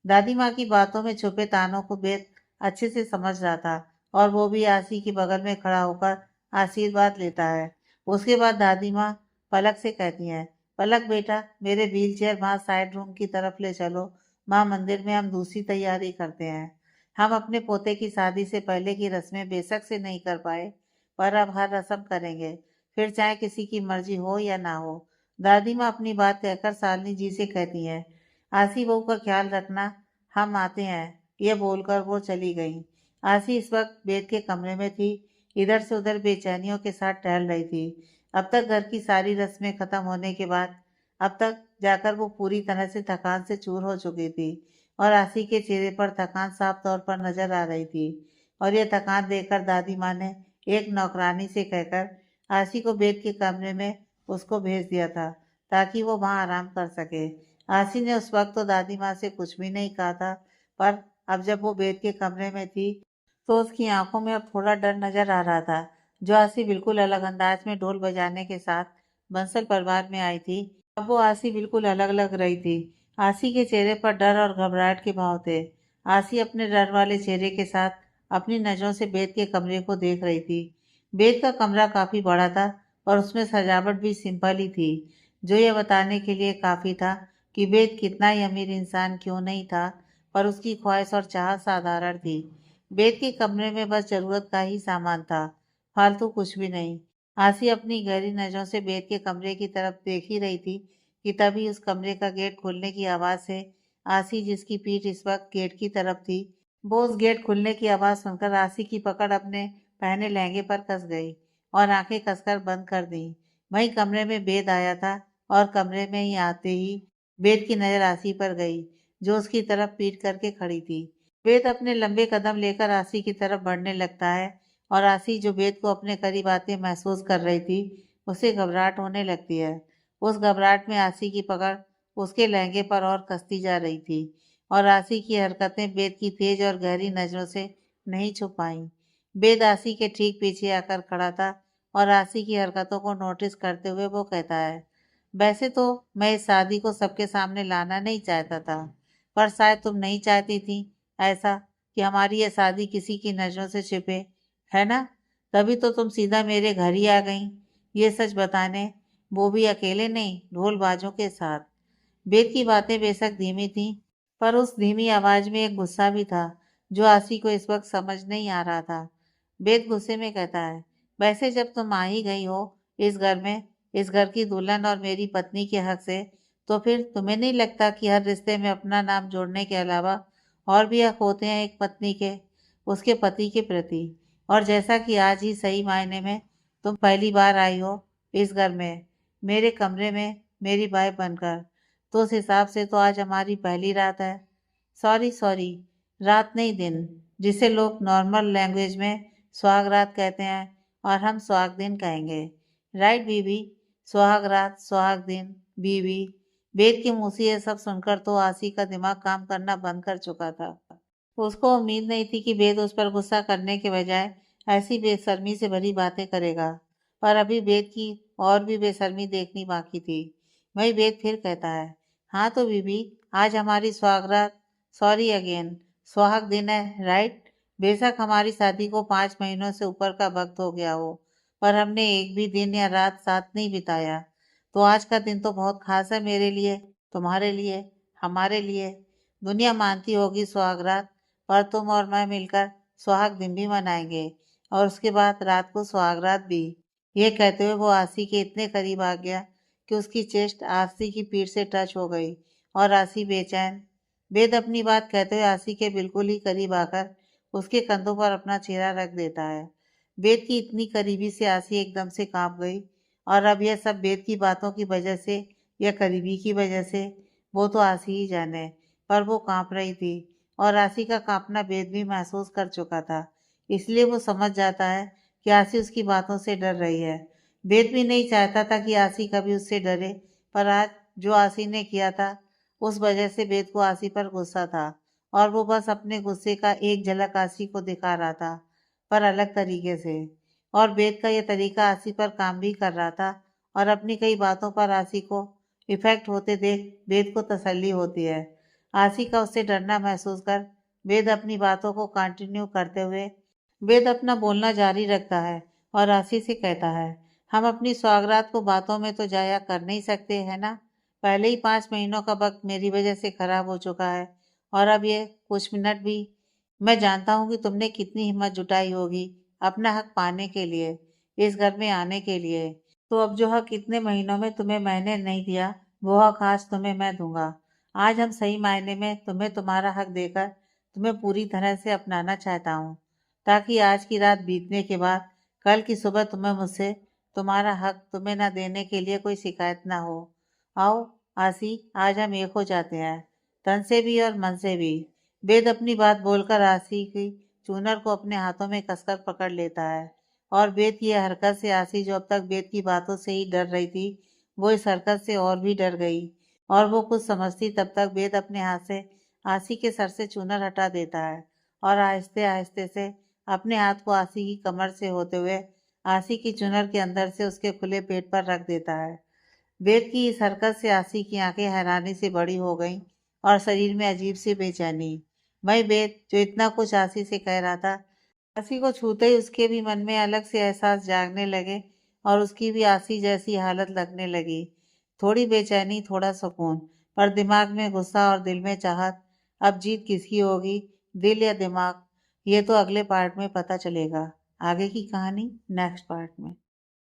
दादी माँ की बातों में छुपे तानों को वेद अच्छे से समझ रहा था, और वो भी आसी के बगल में खड़ा होकर आशीर्वाद लेता है। उसके बाद दादी माँ पलक से कहती हैं, पलक बेटा, मेरे व्हील चेयर वहाँ साइड रूम की तरफ ले चलो। माँ मंदिर में हम दूसरी तैयारी करते हैं। हम अपने पोते की शादी से पहले की रस्में बेशक से नहीं कर पाए, पर अब हर रस्म करेंगे, फिर चाहे किसी की मर्जी हो या ना हो। दादी माँ अपनी बात कहकर शालिनी जी से कहती हैं, आसी बहू का ख्याल रखना, हम आते हैं। ये बोलकर वो चली गई। आसी इस वक्त बेद के कमरे में थी, इधर से उधर बेचैनियों के साथ टहल रही थी। अब तक घर की सारी रस्में खत्म होने के बाद अब तक जाकर वो पूरी तरह से थकान से चूर हो चुकी थी, और आसी के चेहरे पर थकान साफ तौर पर नजर आ रही थी। और ये थकान देखकर दादी माँ ने एक नौकरानी से कहकर आसी को बेद के कमरे में उसको भेज दिया था, ताकि वो वहाँ आराम कर सके। आसी ने उस वक्त तो दादी माँ से कुछ भी नहीं कहा था, पर अब जब वो बेद के कमरे में थी तो उसकी आंखों में अब थोड़ा डर नजर आ रहा था। जो आसी बिल्कुल अलग अंदाज में ढोल बजाने के साथ बंसल परिवार में आई थी, अब वो आसी बिल्कुल अलग लग रही थी। आसी के चेहरे पर डर और घबराहट के भाव थे। आसी अपने डर वाले चेहरे के साथ अपनी नजरों से बेद के कमरे को देख रही थी। बेद का कमरा काफी बड़ा था और उसमें सजावट भी सिंपल ही थी, जो ये बताने के लिए काफी था कि बेद कितना ही अमीर इंसान क्यों नहीं था, पर उसकी ख्वाहिश और चाह साधारण थी। बेद के कमरे में बस जरूरत का ही सामान था, फालतू कुछ भी नहीं। आसी अपनी गहरी नजरों से बेद के कमरे की तरफ देख ही रही थी कि तभी उस कमरे का गेट खुलने की आवाज से आसी, जिसकी पीठ इस वक्त गेट की तरफ थी, वो उस गेट खुलने की आवाज सुनकर आसी की पकड़ अपने पहने लहंगे पर कस गई और आंखें कसकर बंद कर दी। वहीं कमरे में बेद आया था, और कमरे में ही आते ही बेद की नजर आसी पर गई, जो उसकी तरफ पीट करके खड़ी थी। बेद अपने लंबे कदम लेकर आसी की तरफ बढ़ने लगता है, और आसी, जो बेद को अपने करीब आते महसूस कर रही थी, उसे घबराहट होने लगती है। उस घबराहट में आसी की पकड़ उसके लहंगे पर और कसती जा रही थी, और आसी की हरकतें बेद की तेज और गहरी नजरों से नहीं छुपाई। बेद आसी के ठीक पीछे आकर खड़ा था, और आसी की हरकतों को नोटिस करते हुए वो कहता है, वैसे तो मैं इस शादी को सबके सामने लाना नहीं चाहता था, पर शायद तुम नहीं चाहती थी ऐसा कि हमारी यह शादी किसी की नजरों से छिपे, है ना? तभी तो तुम सीधा मेरे घर ही आ गई, ये सच बताने, वो भी अकेले नहीं, ढोल बाजों के साथ। बेद की बातें बेशक धीमी थीं, पर उस धीमी आवाज में एक गुस्सा भी था, जो आसी को इस वक्त समझ नहीं आ रहा था। बेद गुस्से में कहता है, वैसे जब तुम आ ही गई हो इस घर में, इस घर की दुल्हन और मेरी पत्नी के हक से, तो फिर तुम्हें नहीं लगता कि हर रिश्ते में अपना नाम जोड़ने के अलावा और भी हक होते हैं एक पत्नी के, उसके पति के प्रति? और जैसा कि आज ही सही मायने में तुम पहली बार आई हो इस घर में, मेरे कमरे में मेरी वाइफ बनकर, तो उस हिसाब से तो आज हमारी पहली रात है। सॉरी सॉरी, रात नहीं दिन, जिसे लोग नॉर्मल लैंग्वेज में सुहाग रात कहते हैं, और हम सुहाग दिन कहेंगे। राइट बीबी, सुहाग रात, सुहाग दिन, बीबी। वेद के मुंह से ये सब सुनकर तो आसी का दिमाग काम करना बंद कर चुका था। उसको उम्मीद नहीं थी कि वेद उस पर गुस्सा करने के बजाय ऐसी बेशर्मी से भरी बातें करेगा, पर अभी वेद की और भी बेशर्मी देखनी बाकी थी। वही वेद फिर कहता है, हाँ तो बीबी, आज हमारी सुहागरात, सॉरी अगेन, सुहाग दिन है, राइट? बेशक हमारी शादी को 5 महीनों से ऊपर का वक्त हो गया हो, पर हमने एक भी दिन या रात साथ नहीं बिताया। तो आज का दिन तो बहुत खास है मेरे लिए, तुम्हारे लिए, हमारे लिए। दुनिया मानती होगी सुहागरात, पर तुम और मैं मिलकर सुहाग दिन भी मनाएंगे, और उसके बाद रात को सुहागरात भी। ये कहते हुए वो आसी के इतने करीब आ गया कि उसकी चेस्ट आसी की पीठ से टच हो गई, और आसी बेचैन। वेद अपनी बात कहते हुए आसी के बिल्कुल ही करीब आकर उसके कंधों पर अपना चेहरा रख देता है। वेद की इतनी करीबी से आसी एकदम से कांप गई, और अब यह सब वेद की बातों की वजह से या करीबी की वजह से, वो तो आसी ही जाने, पर वो कांप रही थी। और आसी का कांपना वेद भी महसूस कर चुका था, इसलिए वो समझ जाता है कि आसी उसकी बातों से डर रही है। वेद भी नहीं चाहता था कि आसी कभी उससे डरे, पर आज जो आसी ने किया था उस वजह से वेद को आसी पर गुस्सा था, और वो बस अपने गुस्से का एक झलक आसी को दिखा रहा था, पर अलग तरीके से। और वेद का ये तरीका आसी पर काम भी कर रहा था, और अपनी कई बातों पर आसी को इफेक्ट होते देख वेद को तसल्ली होती है। आसी का उससे डरना महसूस कर वेद अपनी बातों को कंटिन्यू करते हुए वेद अपना बोलना जारी रखता है, और आसी से कहता है, हम अपनी सौगात को बातों में तो जाया कर नहीं सकते है ना। पहले ही 5 महीनों का वक्त मेरी वजह से खराब हो चुका है, और अब ये कुछ मिनट भी। मैं जानता हूँ कि तुमने कितनी हिम्मत जुटाई होगी अपना हक पाने के लिए, इस घर में आने के लिए। तो अब जो हक इतने महीनों में तुम्हें मैंने नहीं दिया, वो हक आज तुम्हें मैं दूंगा। आज हम सही मायने में तुम्हें तुम्हारा हक देकर तुम्हें पूरी तरह से अपनाना चाहता हूँ, ताकि आज की रात बीतने के बाद कल की सुबह तुम्हें मुझसे तुम्हारा हक तुम्हें न देने के लिए कोई शिकायत ना हो। आओ आसी, आज हम एक हो जाते हैं, तन से भी और मन से भी। वेद अपनी बात बोलकर आसी की चूनर को अपने हाथों में कसकर पकड़ लेता है, और वेद की यह हरकत से आसी, जो अब तक वेद की बातों से ही डर रही थी, वो इस हरकत से और भी डर गई। और वो कुछ समझती तब तक वेद अपने हाथ से आसी के सर से चूनर हटा देता है, और आहिस्ते आहिस्ते से अपने हाथ को आसी की कमर से होते हुए आसी की चुनर के अंदर से उसके खुले पेट पर रख देता है। वेद की इस हरकत से आसी की आंखें हैरानी से बड़ी हो गईं, और शरीर में अजीब सी बेचैनी। वही वेद जो इतना कुछ आसी से कह रहा था, आसी को छूते ही उसके भी मन में अलग से एहसास जागने लगे, और उसकी भी आसी जैसी हालत लगने लगी। थोड़ी बेचैनी, थोड़ा सुकून, पर दिमाग में गुस्सा और दिल में चाहत। अब जीत किसकी होगी, दिल या दिमाग? ये तो अगले पार्ट में पता चलेगा। आगे की कहानी नेक्स्ट पार्ट में।